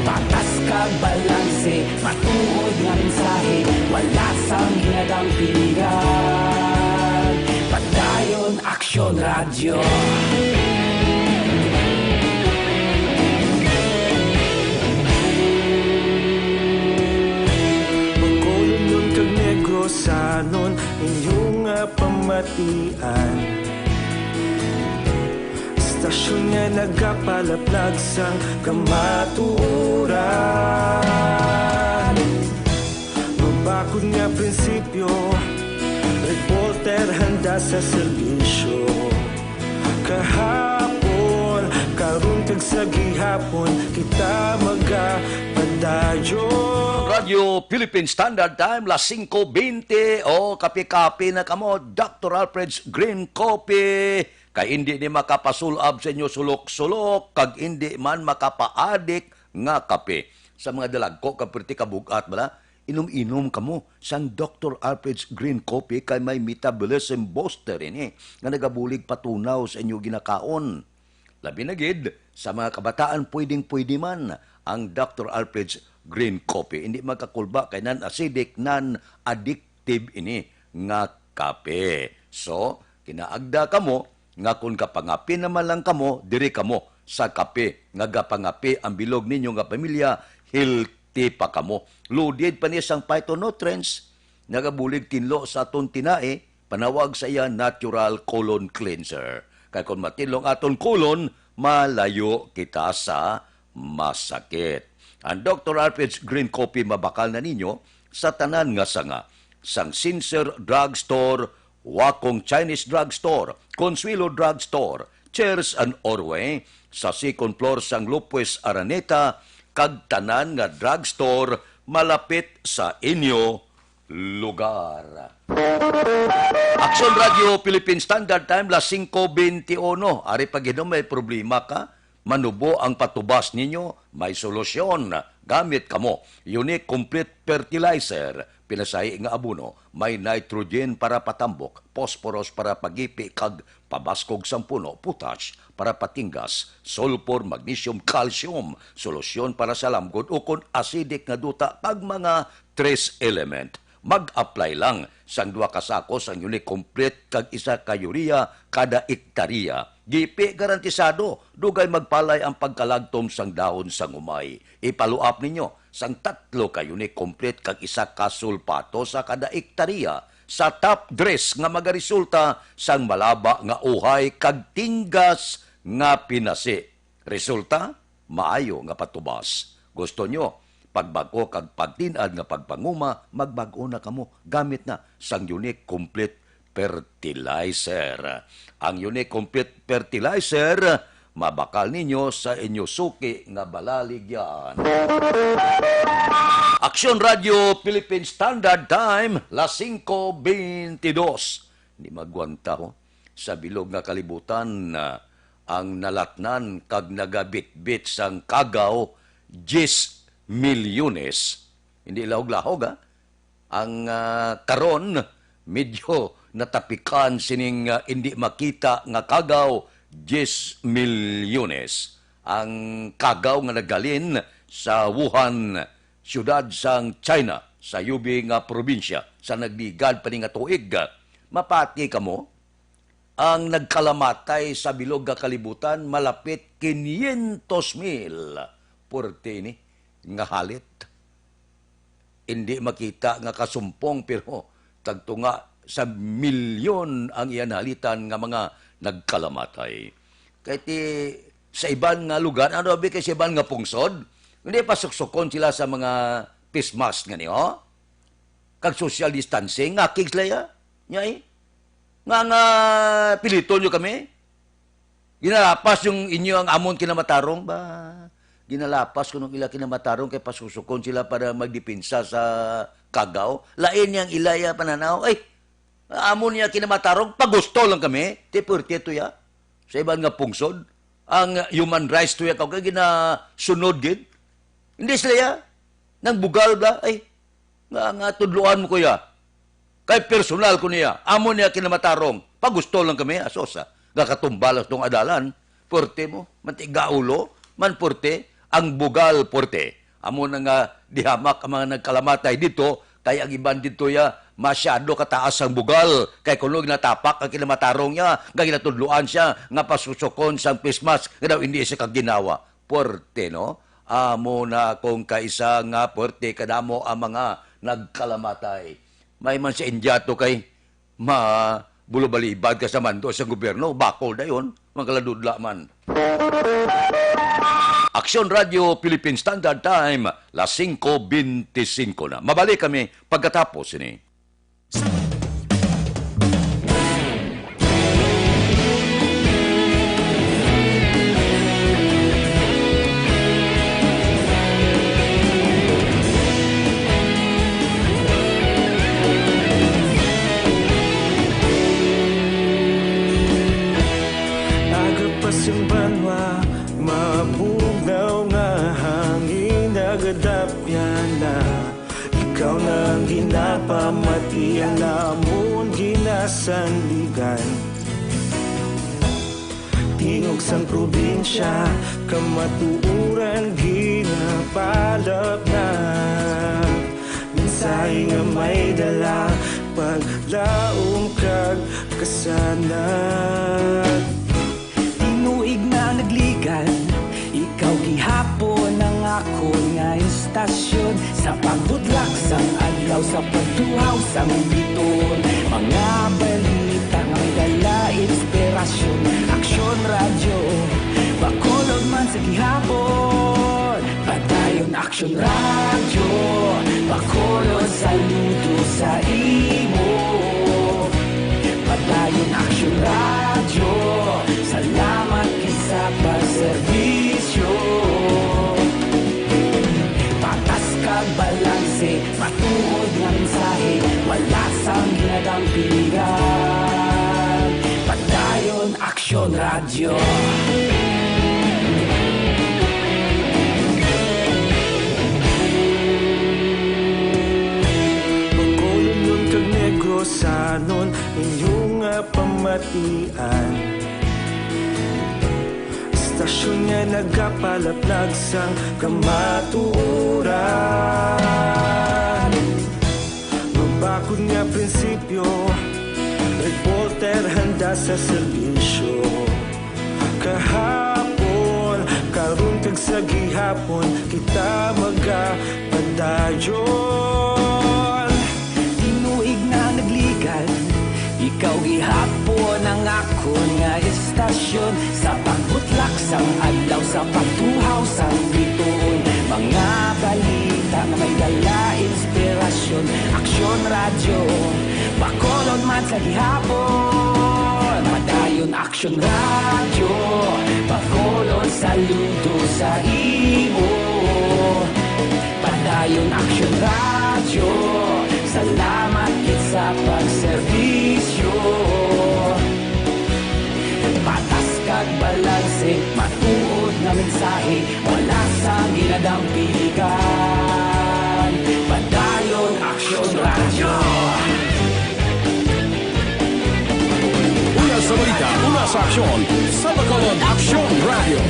Patas kag balanse, matuod nga mensahe, wala sang ginadang pilihan. Padayon aksyon radyo. Magkulong nun kag negrosanon, inyong pamatian.
Pasyon niya nagapalaplag sang kamatuuran. Mabakod nga prinsipyo, reporter handa sa serbisyo. Kahapon, karong tag sa gihapon, kita magapadayon.
Radio Philippine Standard Time, las 5:20. O, kape-kape na kamo, Dr. Alfred's Green Coffee. Kay hindi ni makapasulab sa inyo sulok-sulok, kag hindi man makapaadik nga kape. Sa mga dalagko, kapirti kabugat bala, inom-inom kamo sang Dr. Alfred's Green Coffee kay may metabolism booster ini nga nagabulig patunaw sa inyo ginakaon. Labi na gid, sa mga kabataan pwedeng-pwede man ang Dr. Alfred's Green Coffee. Hindi magkakulba kay non-acidic, non-addictive ini nga kape. So, kinaagda kamo nga kung kapangapi naman lang kamo, diri kamo sa kape. Nga gapangapi ang bilog ninyo nga pamilya, healthy pa kamo. Loaded pa niya sang phytonutrients, nagabulig tinlo sa aton tinae, panawag sa iya natural colon cleanser. Kaya kung matinlong aton colon, malayo kita sa masakit. Ang Dr. Alfred's Green Coffee mabakal na ninyo sa tanan nga sanga. Sang Sincere Drugstore, Wakong Chinese Drugstore, Consuelo Drugstore, Cheers and Orway, sa second floor sang Lopez Araneta, kag tanan nga drugstore malapit sa inyo lugar. Action Radio Philippine Standard Time, las 5:21. Ari pag may problema ka, manubo ang patubas ninyo, may solusyon. Gamit kamo Unique Complete Fertilizer, pinasay nga abono, may nitrogen para patambok, phosphorus para pagipi kag pabaskog sang puno, potash para patinggas, sulfur, magnesium, calcium, solusyon para sa lamgod ukon acidic nga duta kag mga trace element. Mag-apply lang sang 2 ka sako sang Unique Complete kag 1 ka urea kada ektarya. Gipi garantisado, dugay magpalay ang pagkalagtom sang dahon sang umay. Ipaluap ninyo sang 3 ka Unique Complete kag 1 ka sulpato sa kada ektarya sa top dress nga magaresulta sang malaba nga uhay kag tinggas nga pinasi. Resulta, maayo nga patubas. Gusto nyo, pagbago kag pagtinad nga pagpanguma, magbago na kamo gamit na sang Unique Complete Fertilizer. Ang Unique Complete Fertilizer, mabakal ninyo sa inyo suki nga balaligyan. Action Radio Philippine Standard Time, las 5:22. Hindi magwanta ho. Sa bilog nga kalibutan, ang nalatnan kag nagabit-bit sang kagaw, 10 milyones. Hindi lahog-lahog, ha? Ang karon, medyo natapikan sining hindi makita nga kagaw, 10 milyones. Ang kagaw nga nagalin sa Wuhan, siyudad sang China, sa Yubing nga probinsya, sa nagligad pa nga tuig. Mapati kamo, ang nagkalamatay sa bilog nga kalibutan, malapit 500,000. Porte ni, nga halit. Hindi makita nga kasumpong, pero tagtunga sa milyon ang iyan halitan nga mga nagkalamatay. Kahit sa iban nga lugar, ano ba kay sa iban nga pungsod, hindi pa suksukon sila sa mga face mask nga niyo. Kag social distancing, nga kigslaya. Nyay. Nga pilito nyo kami. Ginalapas yung inyo ang amon kinamatarong ba? Ginalapas kung ila kinamatarong kay pasusukon sila para magdipinsa sa kagaw. Lain niyang ilaya pananaw. Ay, amon niya kinamatarong, pagusto lang kami. Tipurti ito ya. Sa ibang nga pungsod. Ang human rights to ya kag ginasunod gid. Hindi sila ya. Nang bugal ba? Ay, nga tudluan mo ko ya. Kay personal ko niya. Amon niya kinamatarong. Pagusto lang kami. Asosa. Gakatumbalas tong adalan. Porte mo. Mantiga ulo. Man porte. Ang bugal porte. Amon nga dihamak ang mga nagkalamatay dito. Kaya ang iban dito ya. Masyado kataas ang bugal. Kay kuno natapak ang kinamatarong niya. Gaginatudluan siya. Nga pasusukon sa pismas. Nga daw hindi siya kaginawa. Porte, no? Amo na kung kaisa nga porte kadamo ang mga nagkalamatay. May man sa India to kay Bulo balibad ka sa mando sa gobyerno, bakol na yun, magaladudla man. Aksyon Radio Philippine Standard Time, las 5:25 na. Mabalik kami pagkatapos ini.
Yung banwa, mabugaw nga hangin nagadapyan na. Ikaw na ang ginapamatian namon ginasanligan. Tingog sang probinsya, kamatuuran ginapalap na. Minsay nga may dala, paglaom kag kasanat.
Tinuig na nagligan, ikaw gihapon ang ako nga istasyon. Sa pagbudlak sang adlaw, sa pagtuhaw sang biton. Mga balita nga may dala inspirasyon. Aksyon radyo, bakolod man sa gihapon. Padayon aksyon radyo, bakolod saludo sa imo. Padayon aksyon radyo, salamat sa pagserbisyo. Patas kag balanse, matuod nga mensahe, wala sang ginadampigan. Padayon aksyon radyo.
Pagkulong nun kag negosanon, inyong pamatian. Stasyon nga nagapalaplag sang kamatuuran. Mabakod nga prinsipyo, reporter handa sa serbisyo. Kahapon, karun kag sa gihapon, kita magapadayon.
Tinuig na nagligan, ikaw gihapon ang ako nga istasyon. Sa pagbutlak sang adlaw, sa pagtuhaw sang biton. Mga balita na may dala inspirasyon. Aksyon radyo, bakolod man sa gihapon. Padayon aksyon radyo, bakolod saludo sa imo. Padayon aksyon radyo, salamat kit sa pagserbisyo. Patas kag balanse, matuod na mensahe, wala sa ginadampigan. Padayon aksyon radyo.
Una sa balita, una sa aksyon, sa Bacolod Aksyon Radio.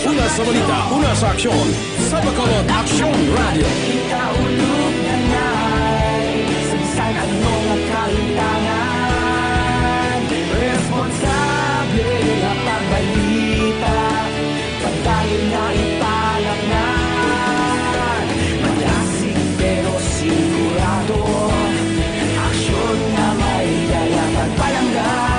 Una sa balita, una sa aksyon, sa Bacolod Aksyon Radio.
Kita ulog na na'y sabsan ano nga kalintangan. Responsable na pagbalita, pagdayon na ipalaknan. Malasig pero sigurado, aksyon na may dala pagpalanggan.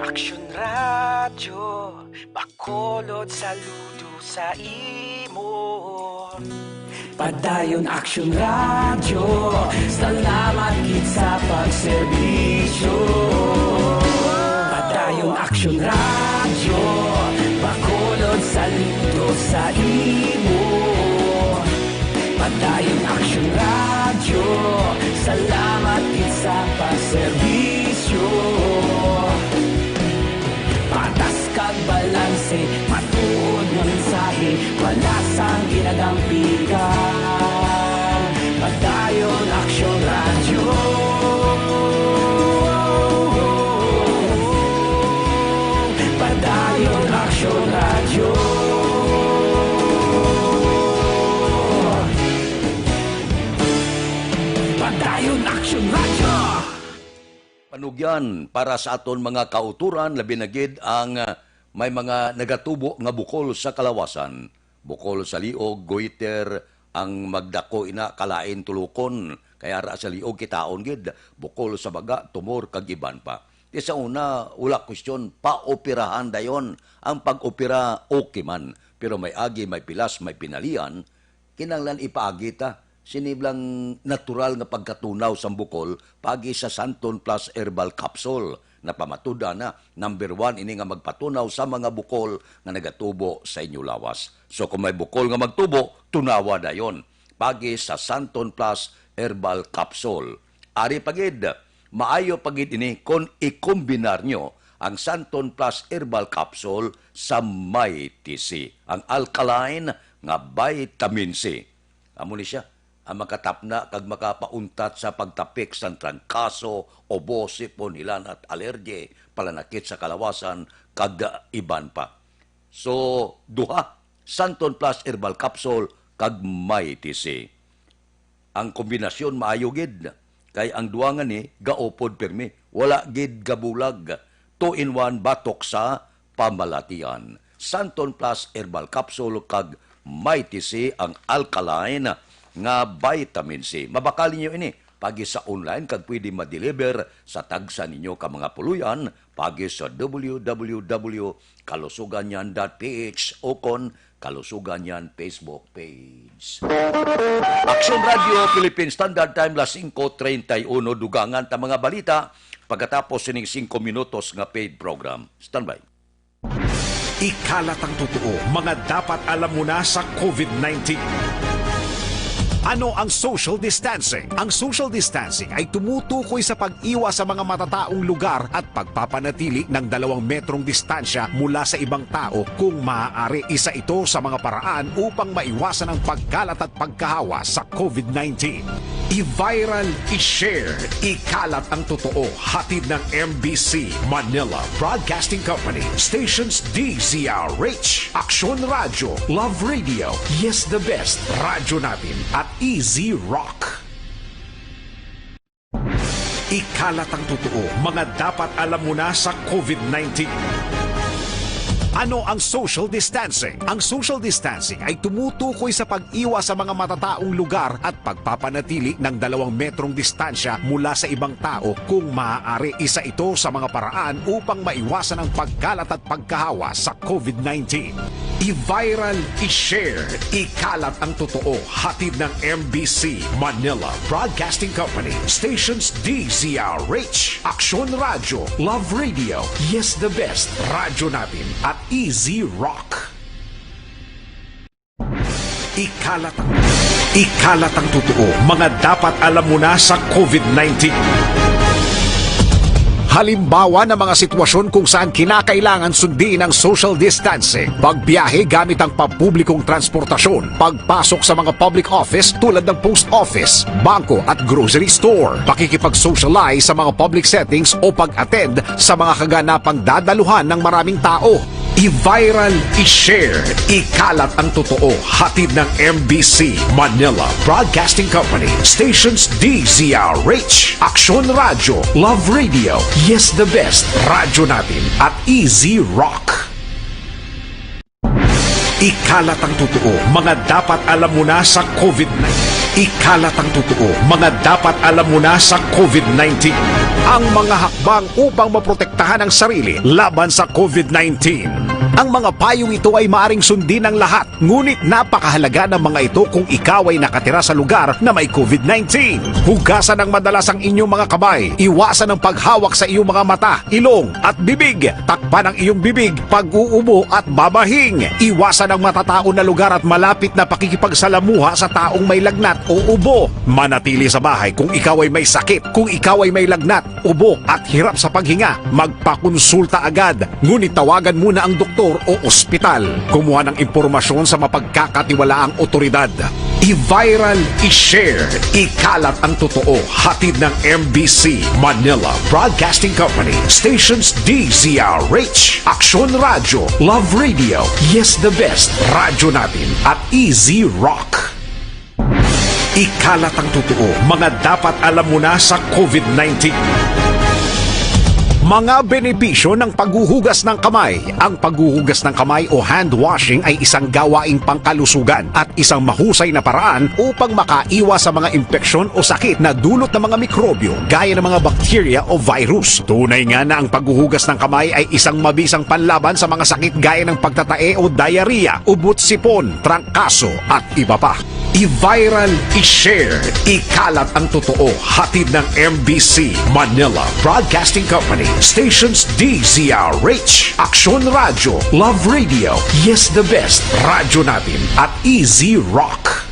Aksyon radyo, bakolod saludo sa imo. Padayon aksyon radyo, salamat kit sa pagserbisyo. Padayon aksyon radyo, bakolod saludo sa imo. Padayon aksyon radyo, salamat kit sa pagserbisyo. Patas kag balanse, matuod nga mensahe, wala sang ginadampigan. Padayon aksyon radyo. Padayon aksyon radyo.
Action Radio!
Panugyan para sa aton mga kauturan, labi na gid ang may mga nagatubo nga bukol sa kalawasan. Bukol sa liog, goiter, ang magdako ina kalain tulukon. Kaya ra sa liog kitaon gid, bukol sa baga, tumor kag iban pa. Di sa una, wala question, paoperahan dayon. Ang pag-opera, okay man. Pero may agi, may pilas, may pinalian, kinanglan ipaagi ta. Siniblang natural nga pagkatunaw sa bukol pagi sa Santon Plus Herbal Capsule na pamatuda na number 1 ini nga magpatunaw sa mga bukol nga nagatubo sa inyo lawas. So kung may bukol nga magtubo, tunawa dayon. Pagi sa Santon Plus Herbal Capsule. Ari pagid, maayo pagid ini kung ikombinar nyo ang Santon Plus Herbal Capsule sa Mighty C, ang alkaline nga vitamin C. Amo ni siya ang makatapna kag makapauntat sa pagtapik sa trangkaso, obo, sipon, hilan at alerge, palanakit sa kalawasan, kag iban pa. So, duha, Santon Plus Herbal Capsule, kag Mighty C. Ang kombinasyon maayo gid, kay ang duwa nga ni, gaopod pirmi, wala gid gabulag, 2-in-1 batok sa pamalatian. Santon Plus Herbal Capsule, kag Mighty C, ang alkaline nga vitamin C. Mabakali nyo ini pagi sa online kag pwede ma-deliver sa tagsa ninyo ka mga puluyan pagi sa www.kalusuganyan.ph o kon Kalusuganyan Facebook page. Action Radio Philippine Standard Time las 5:31 dugangan ta mga balita pagkatapos sining 5 minutos nga paid program. Standby.
Ikalat ang totoo, mga dapat alam mo na sa COVID-19. Ano ang social distancing? Ang social distancing ay tumutukoy sa pag-iwas sa mga matataong lugar at pagpapanatili ng 2 metrong distansya mula sa ibang tao kung maaari. Isa ito sa mga paraan upang maiwasan ang pagkalat at pagkahawa sa COVID-19. I-viral, i-share, ikalat ang totoo. Hatid ng MBC Manila Broadcasting Company, stations DZRH, Action Radio, Love Radio, Yes the Best, Radyo Natin at Easy Rock. Ikalat ang totoo, mga dapat alam mo na sa COVID-19. Ano ang social distancing? Ang social distancing ay tumutukoy sa pag-iwas sa mga matataong lugar at pagpapanatili ng 2 metrong distansya mula sa ibang tao kung maaari. Isa ito sa mga paraan upang maiwasan ang pagkalat at pagkahawa sa COVID-19. I-viral, i-share, ikalat ang totoo. Hatid ng MBC Manila Broadcasting Company, stations DZRH, Action Radio, Love Radio, Yes the Best, Radyo Natin at Easy Rock. Ikalat ang totoo, mga dapat alam mo na sa COVID-19. Halimbawa ng mga sitwasyon kung saan kinakailangan sundin ang social distancing, pagbiyahe gamit ang pampublikong transportasyon, pagpasok sa mga public office tulad ng post office, bangko at grocery store, pakikipag-socialize sa mga public settings o pag-attend sa mga kaganapang dadaluhan ng maraming tao. I-viral, i-share, ikalat ang totoo. Hatid ng MBC Manila Broadcasting Company, stations DZRH, Action Radio, Love Radio, Yes the Best, Radyo Natin at Easy Rock. Ikalat ang totoo, mga dapat alam mo na sa COVID-19. Ikalat ang totoo, mga dapat alam mo na sa COVID-19. Ang mga hakbang upang maprotektahan ang sarili laban sa COVID-19. Ang mga payong ito ay maaring sundin ng lahat, ngunit napakahalaga ng mga ito kung ikaw ay nakatira sa lugar na may COVID-19. Hugasan ng madalas ang inyong mga kamay, iwasan ang paghawak sa iyong mga mata, ilong at bibig, takpan ang iyong bibig, pag-uubo at babahing, iwasan ang matatao na lugar at malapit na pakikipagsalamuha sa taong may lagnat o ubo. Manatili sa bahay kung ikaw ay may sakit, kung ikaw ay may lagnat, ubo at hirap sa paghinga, magpakonsulta agad, ngunit tawagan muna ang doktor o ospital. Kumuha ng impormasyon sa mapagkakatiwalaang otoridad. I-viral, i-share, ikalat ang totoo. Hatid ng MBC Manila Broadcasting Company, stations DZRH, Action Radio, Love Radio, Yes the Best, Radyo Natin at Easy Rock. Ikalat ang totoo, mga dapat alam mo na sa COVID-19. Mga benepisyo ng paghuhugas ng kamay. Ang paghuhugas ng kamay o hand washing ay isang gawaing pangkalusugan at isang mahusay na paraan upang makaiwas sa mga impeksyon o sakit na dulot ng mga mikrobyo gaya ng mga bakterya o virus. Tunay nga na ang paghuhugas ng kamay ay isang mabisang panlaban sa mga sakit gaya ng pagtatae o diarrhea, ubot-sipon, trangkaso at iba pa. I-viral, i-share, ikalat ang totoo. Hatid ng MBC Manila Broadcasting Company. Stations DZRH, Action Radio, Love Radio, Yes the Best, Radyo Natin at Easy Rock.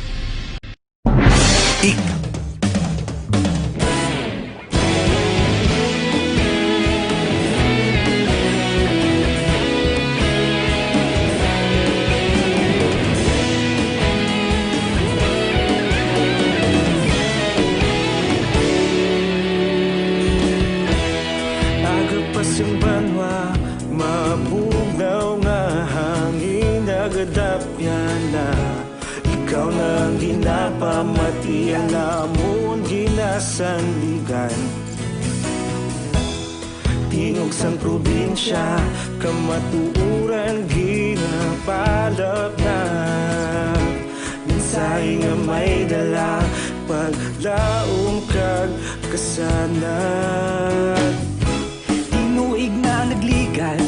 Agapasang banwa, mabugnaw nga hangin nagadapya na. Ikaw na ang ginapamatian namon ginasandigan. Tingog sang probinsya, kamatuuran ginapalap na. Minsay nga may dala, paglaom kag kasanat.
Tinuig na nagligan,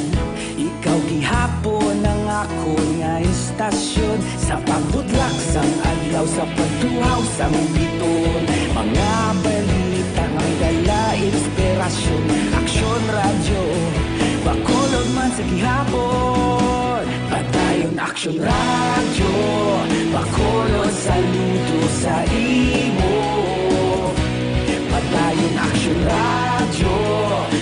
ikaw gihapon ang ako nga istasyon. Sa pagbudlak sang adlaw, sa pagtuhaw sang biton. Mga balita may dala inspirasyon. Aksyon radyo, bakulog man sa gihapon. Patayon aksyon radyo, bakulog saludo sa imo. Patayon aksyon radyo,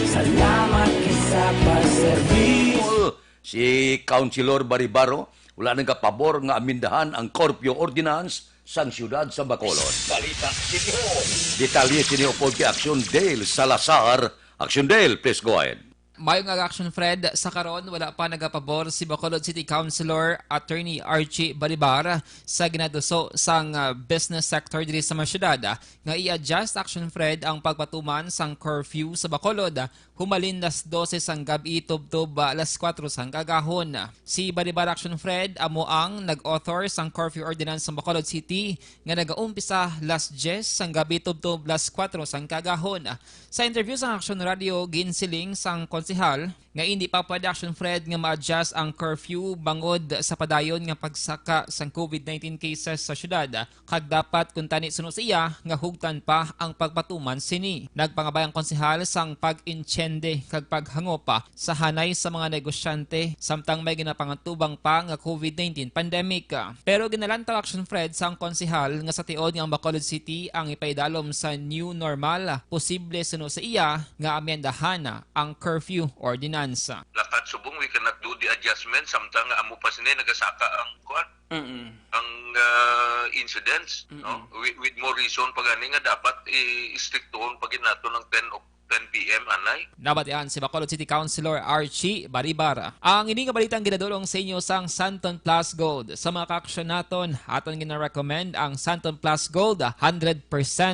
salamat kisa pagservisyo.
Si Councilor Baribaro, wala nang kapabor nga amindahan ang Corpio Ordinance sang siyudad sa Bacolod.
Balita City Hall.
Detalye sinipod kay Action Dale Salazar. Action Dale, please go ahead.
Mayong action Fred, sa karon wala pa nagapabor si Bacolod City Councilor Attorney Archie Baribar sa ginaduso sang business sector diri sa syudad nga i-adjust action Fred ang pagpatuman sang curfew sa Bacolod humalin las 12 sang gabi tubtob alas 4 sang kagahon. Si Baribar action Fred amo ang nag-author sang curfew ordinance sa Bacolod City nga nagaumpisa las 10 sang gabi tubtob alas 4 sang kagahon. Sa interview sa Action Radio ginsiling sang konsehal nga hindi pa pwede action Fred nga ma-adjust ang curfew bangod sa padayon nga pagsaka sang COVID-19 cases sa syudad kag dapat kun tani suno siya nga hugtan pa ang pagpatuman sini. Nagpangabay ang konsehal sang pag-insyende kag paghango pa sa hanay sa mga negosyante samtang may ginapangantubang pa nga COVID-19 pandemic. Pero ginalantaw action Fred sang konsehal nga sa tiod nga ang Bacolod City ang ipaidalom sa new normal, posible suno sa iya nga amyendahan ang curfew ordinance.
Lakat subong we cannot do the adjustment samtang amo pa sini nagasaka ang kuan. Ang incidents, no? With more reason pagani nga dapat i-strictohon pag nato ng 10 p.m. anay.
Nabatian si Bacolod City Councilor Archie Baribar. Ang ini nga balitang ginadulong sa inyo sang Santon Plus Gold. Sa mga kaaksyon naton, aton gina-recommend ang Santon Plus Gold 100%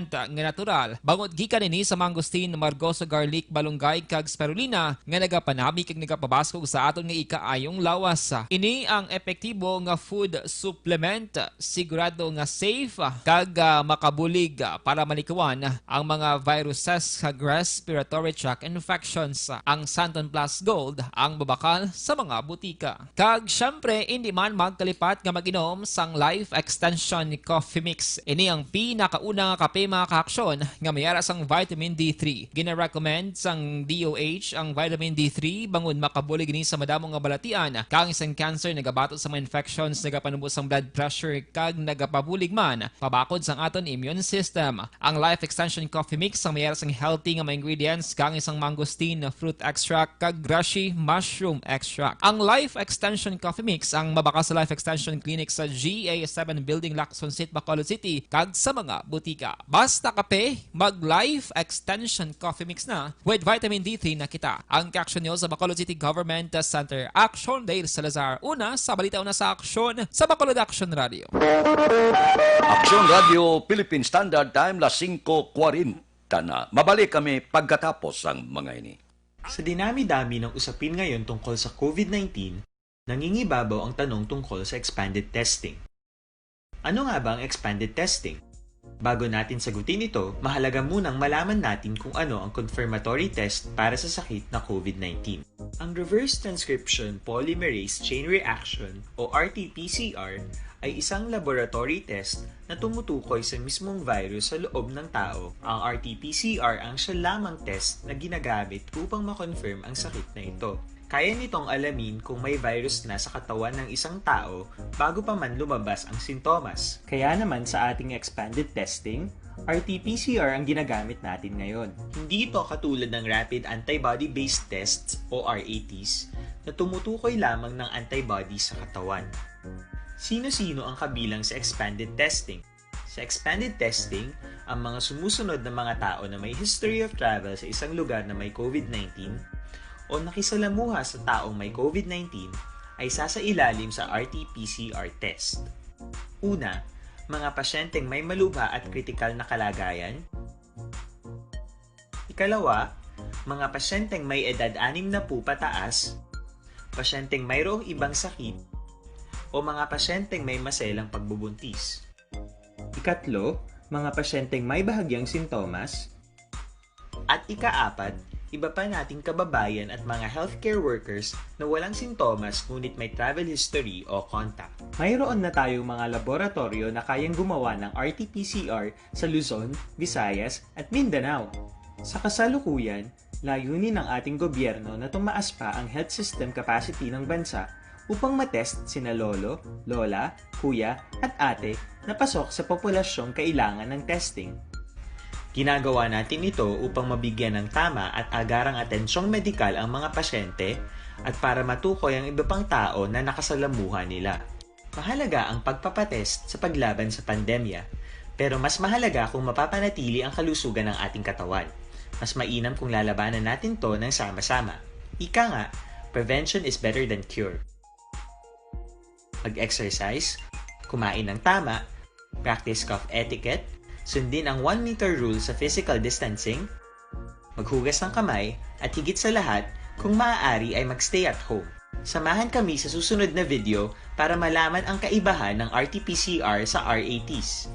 nga natural. Bangod gikan ini sa mangosteen, margoso, garlic, balunggay kag spirulina nga nagapanami kag nagapabaskog sa aton nga ikaayong lawas. Ini ang epektibo nga food supplement, sigurado nga safe kag makabulig para malikawan ang mga viruses kag respiratory tract infections. Ang Santon Plus Gold ang babakal sa mga butika. Kag syempre, hindi man magkalipat nga mag-inom sang Life Extension Coffee Mix. Ini ang pinakauna nga kape mga kaaksyon nga mayara sang vitamin D3. Gina-recommend sang DOH ang vitamin D3 bangon makabulig ni sa madamong nga balatian. Kang isang cancer nagabatot sa mga infections, nagapanubos sang blood pressure kag nagapabulig man pabakod sang aton immune system. Ang Life Extension Coffee Mix ang mayara sang healthy nga mga ingredients kang isang mangosteen na fruit extract kag grashi mushroom extract. Ang Life Extension Coffee Mix ang mabaka sa Life Extension Clinic sa GA7 Building, Lacson City, Bacolod City kag sa mga butika. Basta kape, mag Life Extension Coffee Mix na with vitamin D3 na kita. Ang ka-action nyo sa Bacolod City Government Center. Action Dale Salazar. Una sa balita, una sa aksyon sa Bacolod Action Radio.
Action Radio Philippine Standard Time la 5:40 na. Mabalik kami pagkatapos ang mga ini.
Sa dinami-dami ng usapin ngayon tungkol sa COVID-19, nangingibabaw ang tanong tungkol sa expanded testing. Ano nga ba ang expanded testing? Bago natin sagutin ito, mahalaga munang malaman natin kung ano ang confirmatory test para sa sakit na COVID-19. Ang reverse transcription polymerase chain reaction o RT-PCR ay isang laboratory test na tumutukoy sa mismong virus sa loob ng tao. Ang RT-PCR ang siya lamang test na ginagamit upang makonfirm ang sakit na ito. Kaya nitong alamin kung may virus na sa katawan ng isang tao bago pa man lumabas ang sintomas. Kaya naman sa ating expanded testing, RT-PCR ang ginagamit natin ngayon. Hindi ito katulad ng Rapid Antibody-Based Tests o RATs na tumutukoy lamang ng antibodies sa katawan. Sino-sino ang kabilang sa expanded testing? Sa expanded testing, ang mga sumusunod na mga tao na may history of travel sa isang lugar na may COVID-19 o nakisalamuha sa taong may COVID-19 ay sasailalim sa RT-PCR test. Una, mga pasyenteng may malubha at kritikal na kalagayan. Ikalawa, mga pasyenteng may edad 60 pataas, pasyenteng mayroong ibang sakit, o mga pasyenteng may maselang pagbubuntis. Ikatlo, mga pasyenteng may bahagyang sintomas. At ikaapat, iba pa nating kababayan at mga healthcare workers na walang sintomas ngunit may travel history o contact. Mayroon na tayong mga laboratorio na kayang gumawa ng RT-PCR sa Luzon, Visayas at Mindanao. Sa kasalukuyan, layunin ng ating gobyerno na tumaas pa ang health system capacity ng bansa upang matest sina lolo, lola, kuya at ate na pasok sa populasyong kailangan ng testing. Ginagawa natin ito upang mabigyan ng tama at agarang atensyong medikal ang mga pasyente at para matukoy ang iba pang tao na nakasalamuha nila. Mahalaga ang pagpapatest sa paglaban sa pandemya, pero mas mahalaga kung mapapanatili ang kalusugan ng ating katawan. Mas mainam kung lalabanan natin to ng sama-sama. Ika nga, prevention is better than cure. Mag-exercise, kumain ng tama, practice cough etiquette, sundin ang 1 meter rule sa physical distancing, maghugas ng kamay, at higit sa lahat, kung maaari ay magstay at home. Samahan kami sa susunod na video para malaman ang kaibahan ng RT-PCR sa RATs.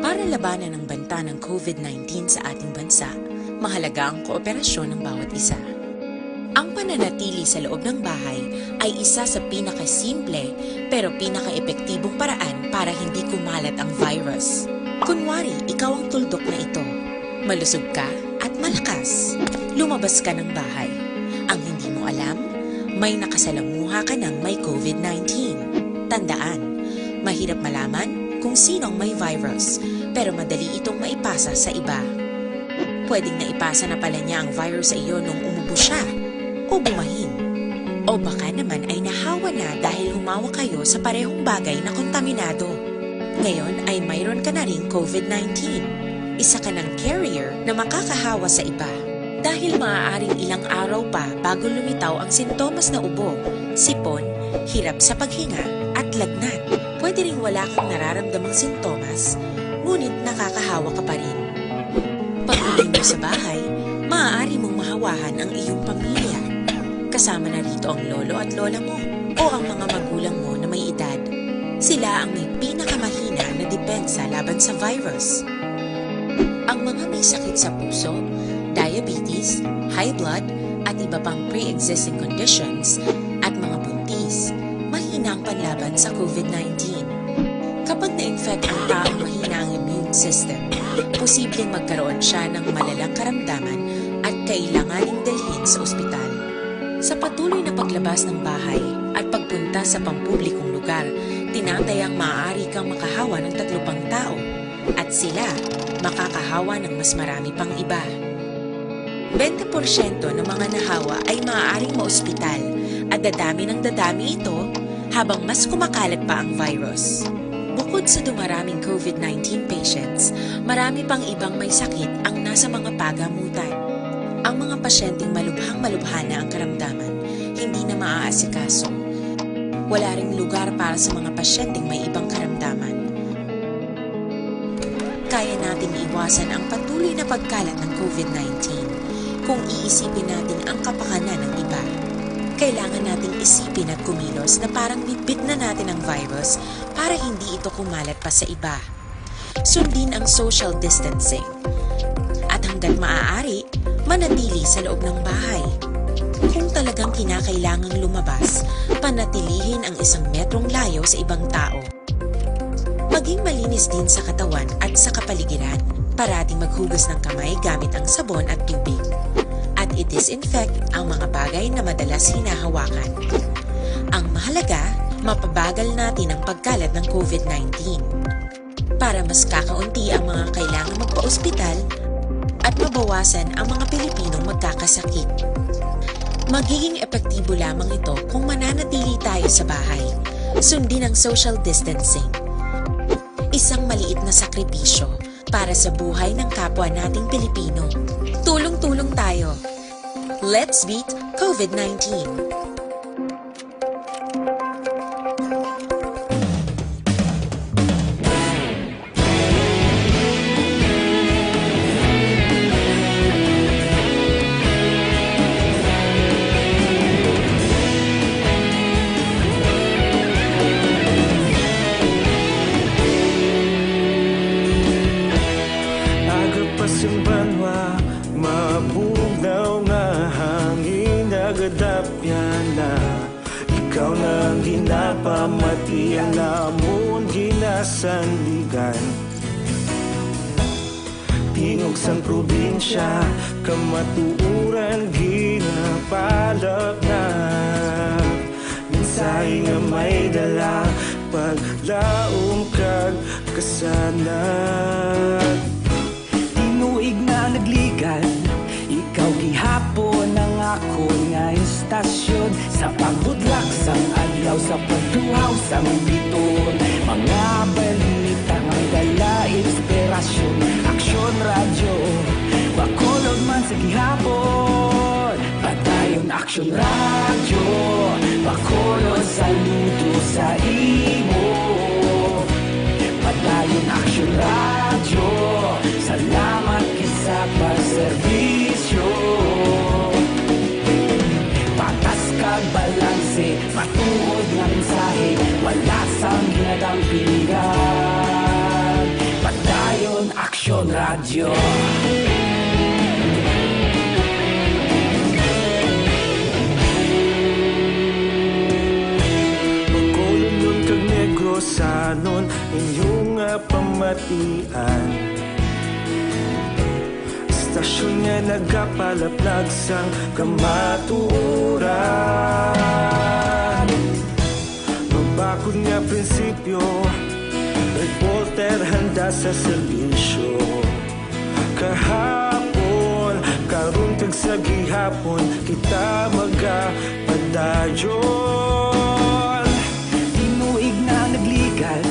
Para labanan ang banta ng COVID-19 sa ating bansa, mahalaga ang kooperasyon ng bawat isa. Ang pananatili sa loob ng bahay ay isa sa pinakasimple pero pinaka-epektibong paraan para hindi kumalat ang virus. Kunwari, ikaw ang tuldok na ito. Malusog ka at malakas. Lumabas ka ng bahay. Ang hindi mo alam, may nakasalamuha ka ng may COVID-19. Tandaan, mahirap malaman kung sinong may virus pero madali itong maipasa sa iba. Pwedeng naipasa na pala niya ang virus sa iyo nung umubo siya o bumahin. O baka naman ay nahawa na dahil humawa kayo sa parehong bagay na kontaminado. Ngayon ay mayroon ka na ring COVID-19. Isa ka ng carrier na makakahawa sa iba. Dahil maaaring ilang araw pa bago lumitaw ang sintomas na ubo, sipon, hirap sa paghinga at lagnat. Pwede ring wala kang nararamdamang sintomas, ngunit nakakahawa ka pa rin. Pag-uwi mo sa bahay, maaari mong mahawahan ang iyong pamilya. Kasama na rito ang lolo at lola mo o ang mga magulang mo na may edad. Sila ang may pinakamahina na depensa laban sa virus. Ang mga may sakit sa puso, diabetes, high blood, at iba pang pre-existing conditions at mga buntis, mahina ang panlaban sa COVID-19. Kapag na-infect ang taong mahina ang immune system, posibleng magkaroon siya ng malalang karamdaman at kailanganing dalhin sa ospital. Sa patuloy na paglabas ng bahay at pagpunta sa pampublikong lugar, tinatayang maaari kang makahawa ng 3 pang tao. At sila makakahawa ng mas marami pang iba. 20% ng mga nahawa ay maaaring maospital at dadami ng dadami ito habang mas kumakalat pa ang virus. Bukod sa dumaraming COVID-19 patients, marami pang ibang may sakit ang nasa mga pagamutan. Ang mga pasyenteng malubhang-malubha na ang karamdaman, hindi na maaasikaso. Wala ring lugar para sa mga pasyenteng may ibang karamdaman. Kaya nating iwasan ang patuloy na pagkalat ng COVID-19 kung iisipin natin ang kapakanan ng iba. Kailangan nating isipin at kumilos na parang bitbit na natin ang virus para hindi ito kumalat pa sa iba. Sundin ang social distancing. At hanggat maaari, manatili sa loob ng bahay. Kung talagang kinakailangang lumabas, panatilihin ang 1 metrong layo sa ibang tao. Maging malinis din sa katawan at sa kapaligiran. Parating maghugas ng kamay gamit ang sabon at tubig. At i-disinfect ang mga bagay na madalas hinahawakan. Ang mahalaga, mapabagal natin ang pagkalat ng COVID-19 para mas kakaunti ang mga kailangang magpa-ospital at mabawasan ang mga Pilipinong magkakasakit. Magiging epektibo lamang ito kung mananatili tayo sa bahay. Sundin ang social distancing. Isang maliit na sakripisyo para sa buhay ng kapwa nating Pilipino. Tulong-tulong tayo. Let's beat COVID-19.
Ikaw na ginapamati ang namon ginasandigan. Tingog sang probinsya, kamatuuran ginapalap na. Minsay nga may dala, paglaom kag kasanag.
Tinuig na nagligan, ikaw gihapon ang ako nga istasyon. Sa paghudlak sang adlaw, sa pagtuhaw sang biton. Mga balita nga dala inspirasyon. Aksyon radyo, bakolod man sa gihapon. Padayon aksyon radyo, bakolod saludo sa imo. Padayon aksyon radyo, salamat kisa pagserbisyo. Patas kag balanse, matuod nga mensahe, wala sang ginadang piligan. Padayon aksyon radyo.
Bakolod nun kag Negrosanon, inyong pamatian. Stasyon nga nagapalaplag sang kamatuuran. Magbakod nga prinsipyo, reporter handa sa serbisyo. Kahapon, karun kag sa gihapon, kita magapadayon.
Tinuig na nagligan,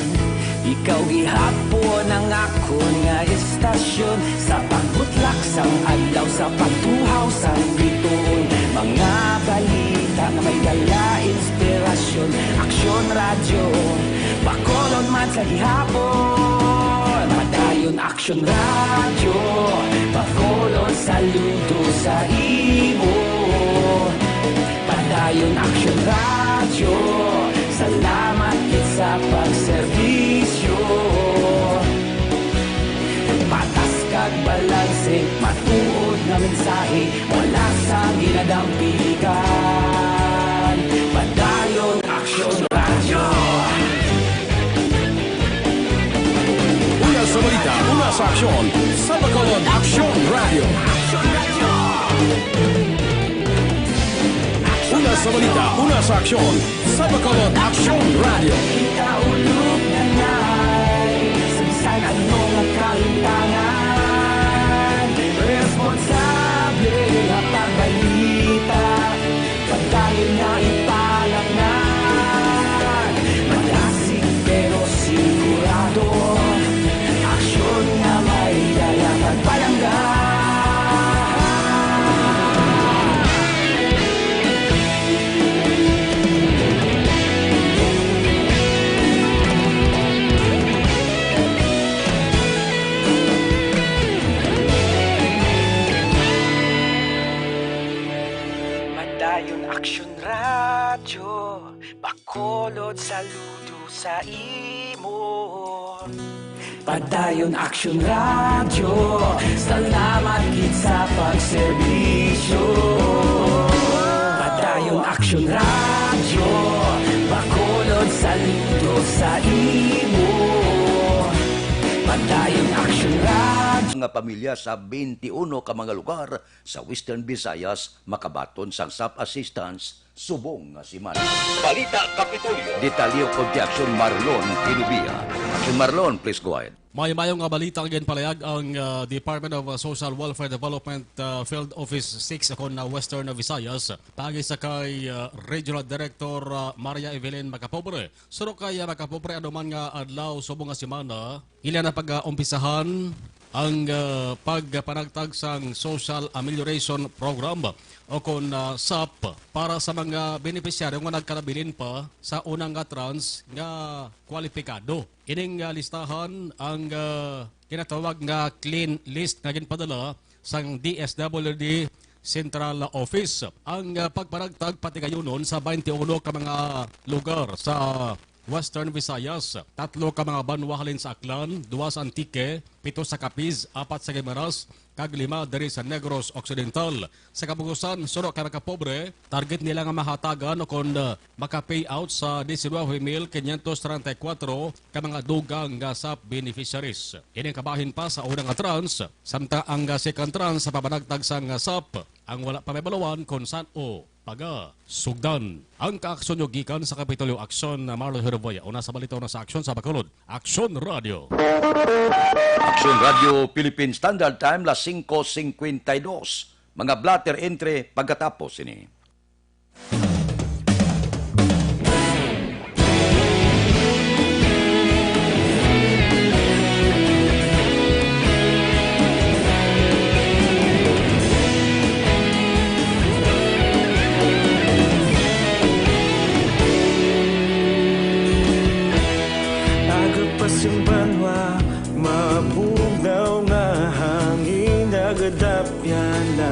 ikaw gihapon ang ako nga istasyon. Sa pagbutlak sang adlaw, sa pagtuhaw sang biton. Mga balita na may dala inspirasyon. Aksyon radyo, bakolod man sa gihapon. Padayon aksyon radyo, bakolod saludo sa imo. Padayon aksyon radyo, salamat kit sa pagserbisyo. Patas kag balanse, matuod nga mensahe, wala sa ginadang piligan. Padayon aksyon radyo.
Una sa balita, una sa aksyon, sa Bacolod Aksyon Radio. Una sa balita, una sa aksyon, sa Bacolod Aksyon Radio.
Ikaulog na na'y, sabisan ano nga
Padayon Action Radio, Bacolod saludo sa imo.
Padayon Action Radio, salamat gid sa pagserbisyo. Padayon Action Radio, Bacolod saludo sa imo. Padayon Action Radio.
Mga pamilya sa 21 ka mga lugar sa Western Visayas makabaton sang SAP assistance subong nga simana. Balita Kapitolyo. Detalyo konti Action Marlon Pinubia. Action Marlon, please go ahead.
Mayong nga balita ang palayag ang Department of Social Welfare Development Field Office 6 akon na Western Visayas pagi sa kay Regional Director Maria Evelyn Macapobre. Suro kay Macapobre anuman nga adlaw subong nga semana ila na pag-umpisahan ang pagpanagtag sang Social Amelioration Program o kon SAP para sa mga benepisyaryo nga nagkalabilin pa sa unang nga trans nga kwalipikado. Ining listahan ang kinatawag nga clean list nga ginpadala sang DSWD Central Office. Ang pagpanagtag pati kayunon sa 21 ka mga lugar sa Western Visayas, 3 ka mga banwa halin sa Aklan, 2 sa Antique, 7 sa Capiz, 4 sa Guimaras, kag 5 diri sa Negros Occidental. Sa kabugusan, suro kay Macapobre, target nila nga mahatagan o kon maka-payout sa 19,534 ka mga dugang nga SAP beneficiaries. Ining kabahin pa sa unang trans, samtang ang second trans sa pabanagtag sang SAP, ang wala pa may balawan kung saan o paga sugdan. Ang kaaksyon nyo gikan sa Kapitolyo Aksyon na Marlon Herboya. Una sa balita na sa aksyon sa Bacolod. Aksyon Radio.
Aksyon Radio Philippine Standard Time las 5:52. Mga blatter entry pagkatapos ini.
Pasimbanwa, mabugnaw nga hangin nagadapyan na.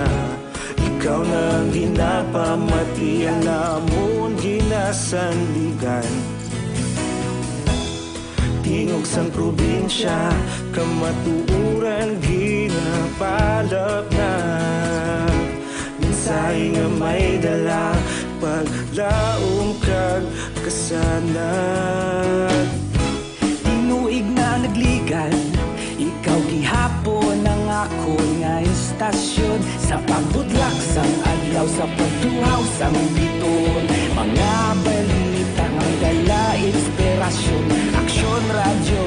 Ikaw na ginapamatian namon ginasandigan. Tingog sang probinsya, kamatuuran ginapalap na. Minsay nga may dala, paglaong kag kasanag.
Tinuig na nagligan, ikaw gihapon ang ako nga istasyon. Sa pagbudlak sang adlaw, sa pagtuhaw sang biton. Mga balita nga dala inspirasyon. Aksyon Radio,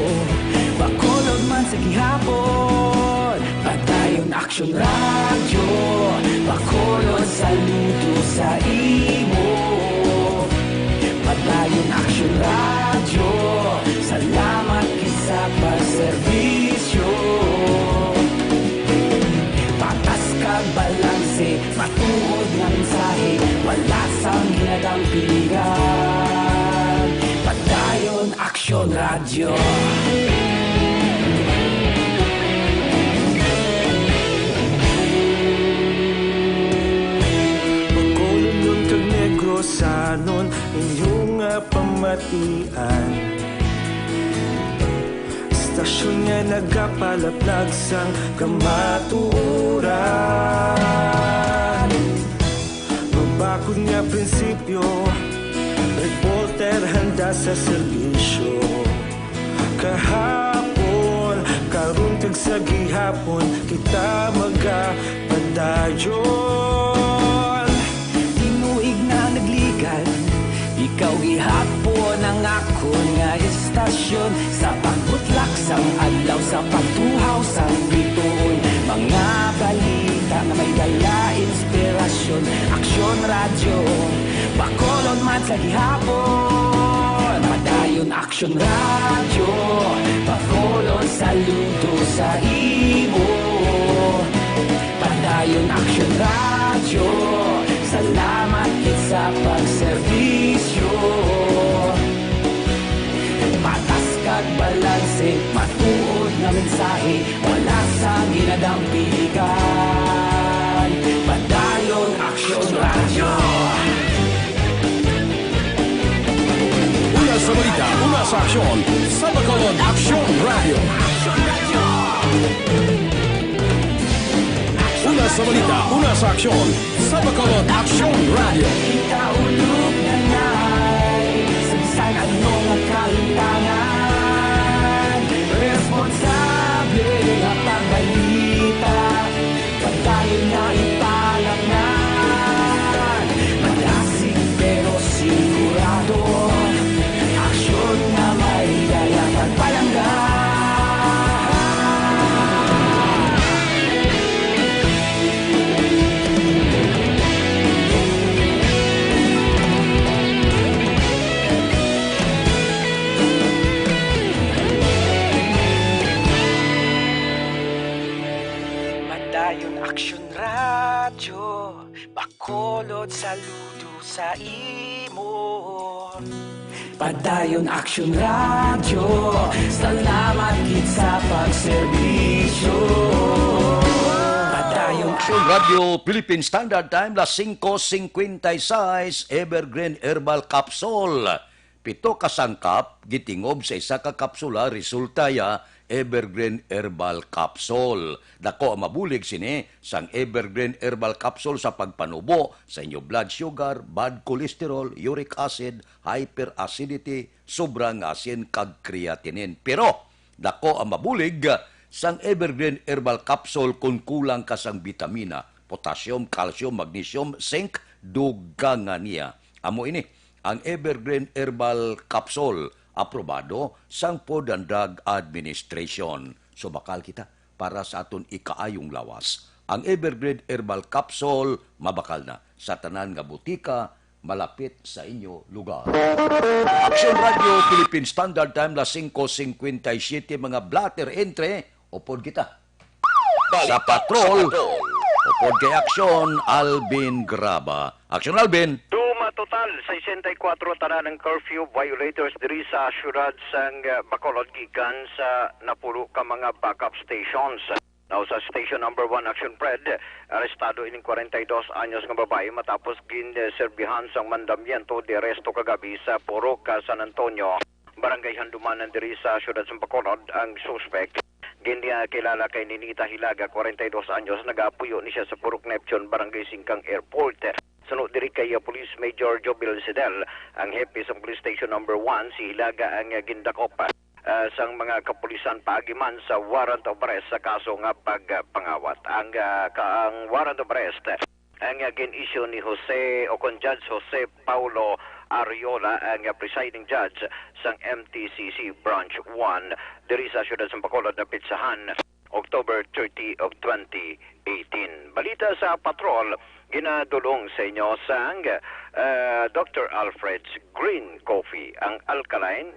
Bacolod man sa gihapon. Padayon Aksyon Radio, Bacolod saludo sa imo. Padayon Aksyon Radio, salamat sa pagserbisyo. Patas kag balanse, matuod ng mensahe, wala sang ginadang pilihan. Padayon Aksyon Radio.
Bacolod nun kag Negros sanon inyong pamatian. Stasyon nga nagapalaplag sang kamatuuran. Mabakod nga prinsipyo, reporter handa sa serbisyo. Kahapon, karon kag sa gihapon, kita magapadayon.
Tinuig na nagligan, ikaw gihapon ang ako nga istasyon. Sa pagbutlak sang adlaw, sa pagtuhaw sang biton. Mga balita na may dala inspirasyon. Aksyon Radio, Bacolod man sa gihapon. Padayon Aksyon Radio, Bacolod saludo sa imo. Padayon Aksyon Radio, salamat sa pagserbisyo. Patas kag balanse, matuod na mensahe, wala sa ginadang piligan. Padayon Aksyon Radio.
balita, una sa aksyon, sa Bacolod Action Radio. Una sa balita, una sa aksyon, sa Bacolod Action Radio.
Ikaulog na na'y Sansan anong kalintangan Responsable na pagbalita Pagdayon na ipalaknan Malasig pero sigurado Aksyon na may dala pagpalanggan
Madayon Aksyon Radyo Bacolod saludo sa imo
Padayon Action Radio Salamat gid sa pagserbisyo Padayon
Action Radio Philippine Standard Time las 5:56 Evergreen Herbal Capsule. 7 ka sangkap gitingob sa isa ka kapsula resulta ya Evergreen Herbal Capsule. Dako ang mabulig sini sang Evergreen Herbal Capsule sa pagpanubo sa inyo blood sugar, bad cholesterol, uric acid, hyperacidity, sobrang asin kag creatinine. Pero dako ang mabulig sang Evergreen Herbal Capsule kung kulang ka sang vitamina, potassium, calcium, magnesium, zinc, dugangan niya. Amo ini ang Evergreen Herbal Capsule aprobado sang Food and Drug Administration. So bakal kita para sa aton ikaayong lawas. Ang Evergreen Herbal Capsule mabakal na sa tanan nga butika malapit sa inyo lugar. Action Radio Philippine Standard Time las 5:57 mga blatter entry upod kita. Sa patrol upod kay Action Alvin Graba. Action Alvin.
Total 64 tanan ng curfew violators diri sa syudad sang Bacolod gikan sa napulo ka mga backup stations. Now sa station number 1 Action Pred, arestado ining 42 anyos nga babae matapos ginserbihan sang mandamiento de arresto kagabi sa Purok, San Antonio. Barangay Handumanan diri sa syudad sang Bacolod ang suspect. Ginya kilala kay Ninita Hilaga, 42 anyos, nag-aapuyo ni siya sa Purok Neptune, Barangay Singkang Airport. Sunod diri kay Police Major Jobil Sidel, ang hepe sa Police Station number 1, si Hilaga ang gindakop sang mga kapulisan paagiman sa warrant of arrest sa kaso nga pagpangawat. Ang warrant of arrest ang gin-issue ni Jose o kon Judge Jose Paulo Ariola, ang presiding judge sang MTCC Branch 1 diri sa syudad sa Bacolod na Pitsahan, October 30 of 2018. Balita sa patrol, ginadulong sa inyo sang Dr. Alfred's Green Coffee. Ang alkaline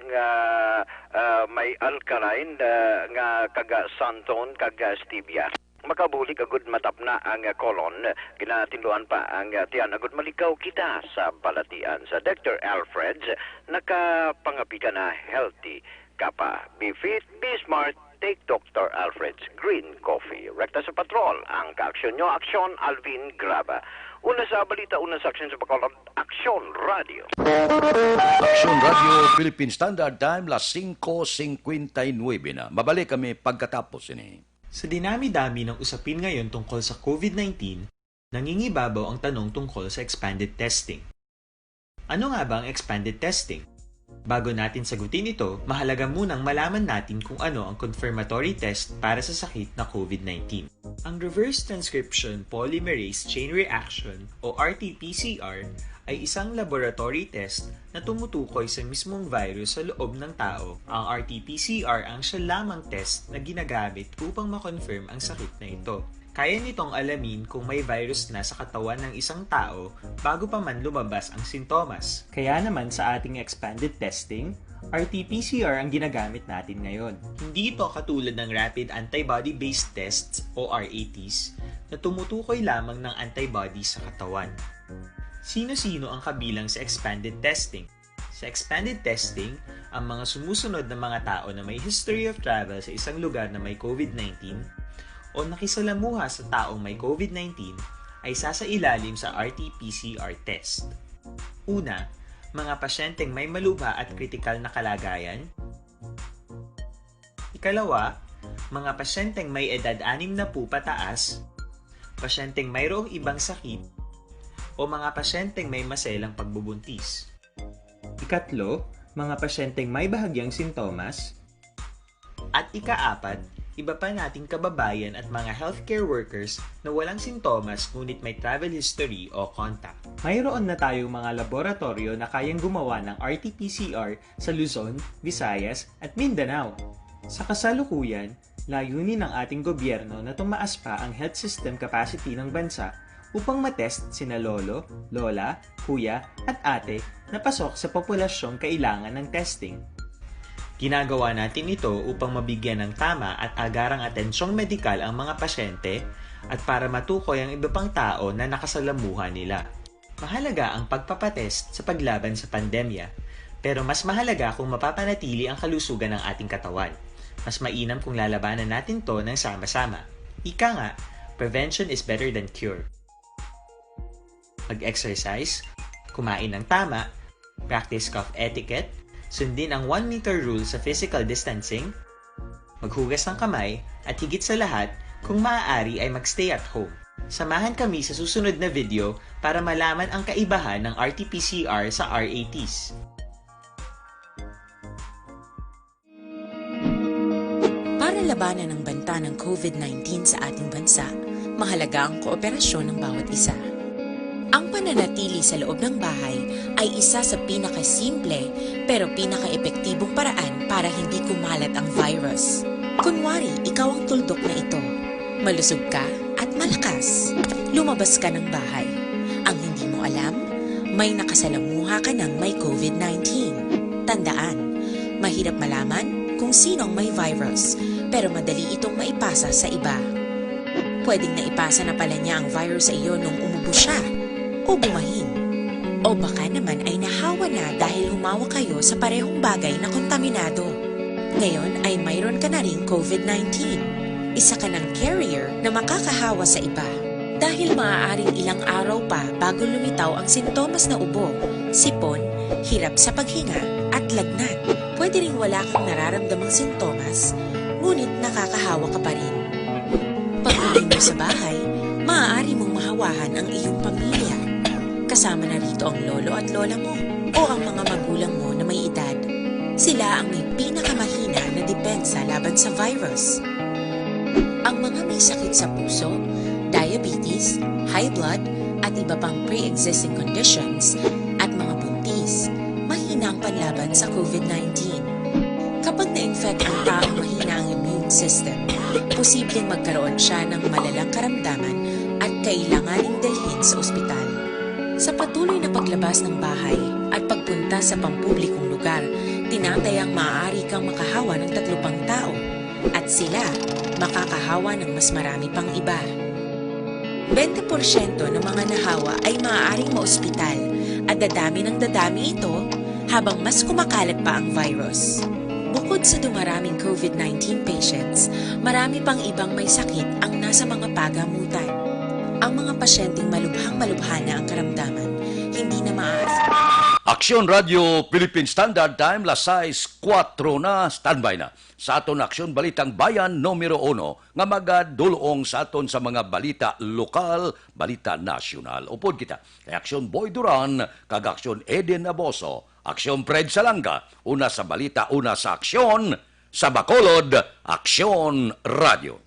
may alkaline nga kaga santon kaga stevia. Makabulig agud matap na ang colon. Ginatinduan pa ang tiyan agud malikaw kita sa balatian. Sa Dr. Alfred's nakapangapi ka na healthy ka pa. Be fit, be smart, take Dr. Alfred's Green Coffee. Rekta sa patrol, ang ka-aksyon nyo, Aksyon Alvin Graba. Una sa balita, una sa aksyon sa Bacolod, Aksyon Radio.
Action Radio Philippine Standard Time las 5:59 na. Mabalik kami pagkatapos ini.
Sa dinami-dami ng usapin ngayon tungkol sa COVID-19, nangingibabaw ang tanong tungkol sa expanded testing. Ano nga ba ang expanded testing? Bago natin sagutin ito, mahalaga munang malaman natin kung ano ang confirmatory test para sa sakit na COVID-19. Ang reverse transcription polymerase chain reaction o RT-PCR ay isang laboratory test na tumutukoy sa mismong virus sa loob ng tao. Ang RT-PCR ang siya lamang test na ginagamit upang makonfirm ang sakit na ito. Kaya nitong alamin kung may virus na sa katawan ng isang tao bago pa man lumabas ang sintomas. Kaya naman sa ating expanded testing, RT-PCR ang ginagamit natin ngayon. Hindi ito katulad ng Rapid Antibody-Based Tests o RATs na tumutukoy lamang ng antibodies sa katawan. Sino-sino ang kabilang sa expanded testing? Sa expanded testing, ang mga sumusunod na mga tao na may history of travel sa isang lugar na may COVID-19 o nakisalamuha sa taong may COVID-19 ay sasailalim sa RT-PCR test. Una, mga pasyenteng may malubha at kritikal na kalagayan. Ikalawa, mga pasyenteng may edad 60 pataas, pasyenteng mayroong ibang sakit, o mga pasyenteng may maselang pagbubuntis. Ikatlo, mga pasyenteng may bahagyang sintomas. At ikaapat, iba pa nating kababayan at mga healthcare workers na walang sintomas ngunit may travel history o contact. Mayroon na tayong mga laboratorio na kayang gumawa ng RT-PCR sa Luzon, Visayas at Mindanao. Sa kasalukuyan, layunin ng ating gobyerno na tumaas pa ang health system capacity ng bansa upang matest sina lolo, lola, kuya at ate na pasok sa populasyong kailangan ng testing. Ginagawa natin ito upang mabigyan ng tama at agarang atensyong medikal ang mga pasyente at para matukoy ang iba pang tao na nakasalamuha nila. Mahalaga ang pagpapatest sa paglaban sa pandemya, pero mas mahalaga kung mapapanatili ang kalusugan ng ating katawan. Mas mainam kung lalabanan natin to ng sama-sama. Ika nga, prevention is better than cure. Mag-exercise, kumain ng tama, practice cough etiquette, sundin ang 1 meter rule sa physical distancing, maghugas ng kamay, at higit sa lahat, kung maaari ay magstay at home. Samahan kami sa susunod na video para malaman ang kaibahan ng RT-PCR sa RATs.
Para labanan ang banta ng COVID-19 sa ating bansa, mahalaga ang kooperasyon ng bawat isa. Ang pananatili sa loob ng bahay ay isa sa pinakasimple pero pinaka-epektibong paraan para hindi kumalat ang virus. Kunwari, ikaw ang tuldok na ito. Malusog ka at malakas. Lumabas ka ng bahay. Ang hindi mo alam, may nakasalamuha ka ng may COVID-19. Tandaan, mahirap malaman kung sinong may virus, pero madali itong maipasa sa iba. Pwedeng naipasa na pala niya ang virus sa iyo nung umubo siya, o bumahin. O baka naman ay nahawa na dahil humawa kayo sa parehong bagay na kontaminado. Ngayon ay mayroon ka na ring COVID-19. Isa ka ng carrier na makakahawa sa iba. Dahil maaaring ilang araw pa bago lumitaw ang sintomas na ubo, sipon, hirap sa paghinga at lagnat. Pwede ring wala kang nararamdamang sintomas, ngunit nakakahawa ka pa rin. Pag-uwi mo sa bahay, maaari mong mahawahan ang iyong pamilya. Kasama na rito ang lolo at lola mo o ang mga magulang mo na may edad. Sila ang may pinakamahina na depensa laban sa virus. Ang mga may sakit sa puso, diabetes, high blood, at iba pang pre-existing conditions at mga buntis, mahina ang panlaban sa COVID-19. Kapag na-infect ang taong mahina ang immune system, posibleng magkaroon siya ng malalang karamdaman at kailanganing dalhin sa ospital. Sa patuloy na paglabas ng bahay at pagpunta sa pampublikong lugar, tinatayang maaari kang makahawa ng 3 pang tao at sila makakahawa ng mas marami pang iba. 20% ng mga nahawa ay maaaring maospital at dadami ng dadami ito habang mas kumakalat pa ang virus. Bukod sa dumaraming COVID-19 patients, marami pang ibang may sakit ang nasa mga pagamutan. Ang mga pasyenteng malubhang-malubha na ang karamdaman, hindi na maaari.
Aksyon Radio Philippine Standard Time, las 6:04 na, standby na. Sa aton Aksyon Balitang Bayan numero 1 nga magadulong sa aton sa mga balita lokal, balita nasyonal. Upod kita kay Aksyon Boy Duran, kag Aksyon Eden Aboso, Aksyon Fred Salanga, una sa balita, una sa aksyon, sa Bacolod, Aksyon Radio.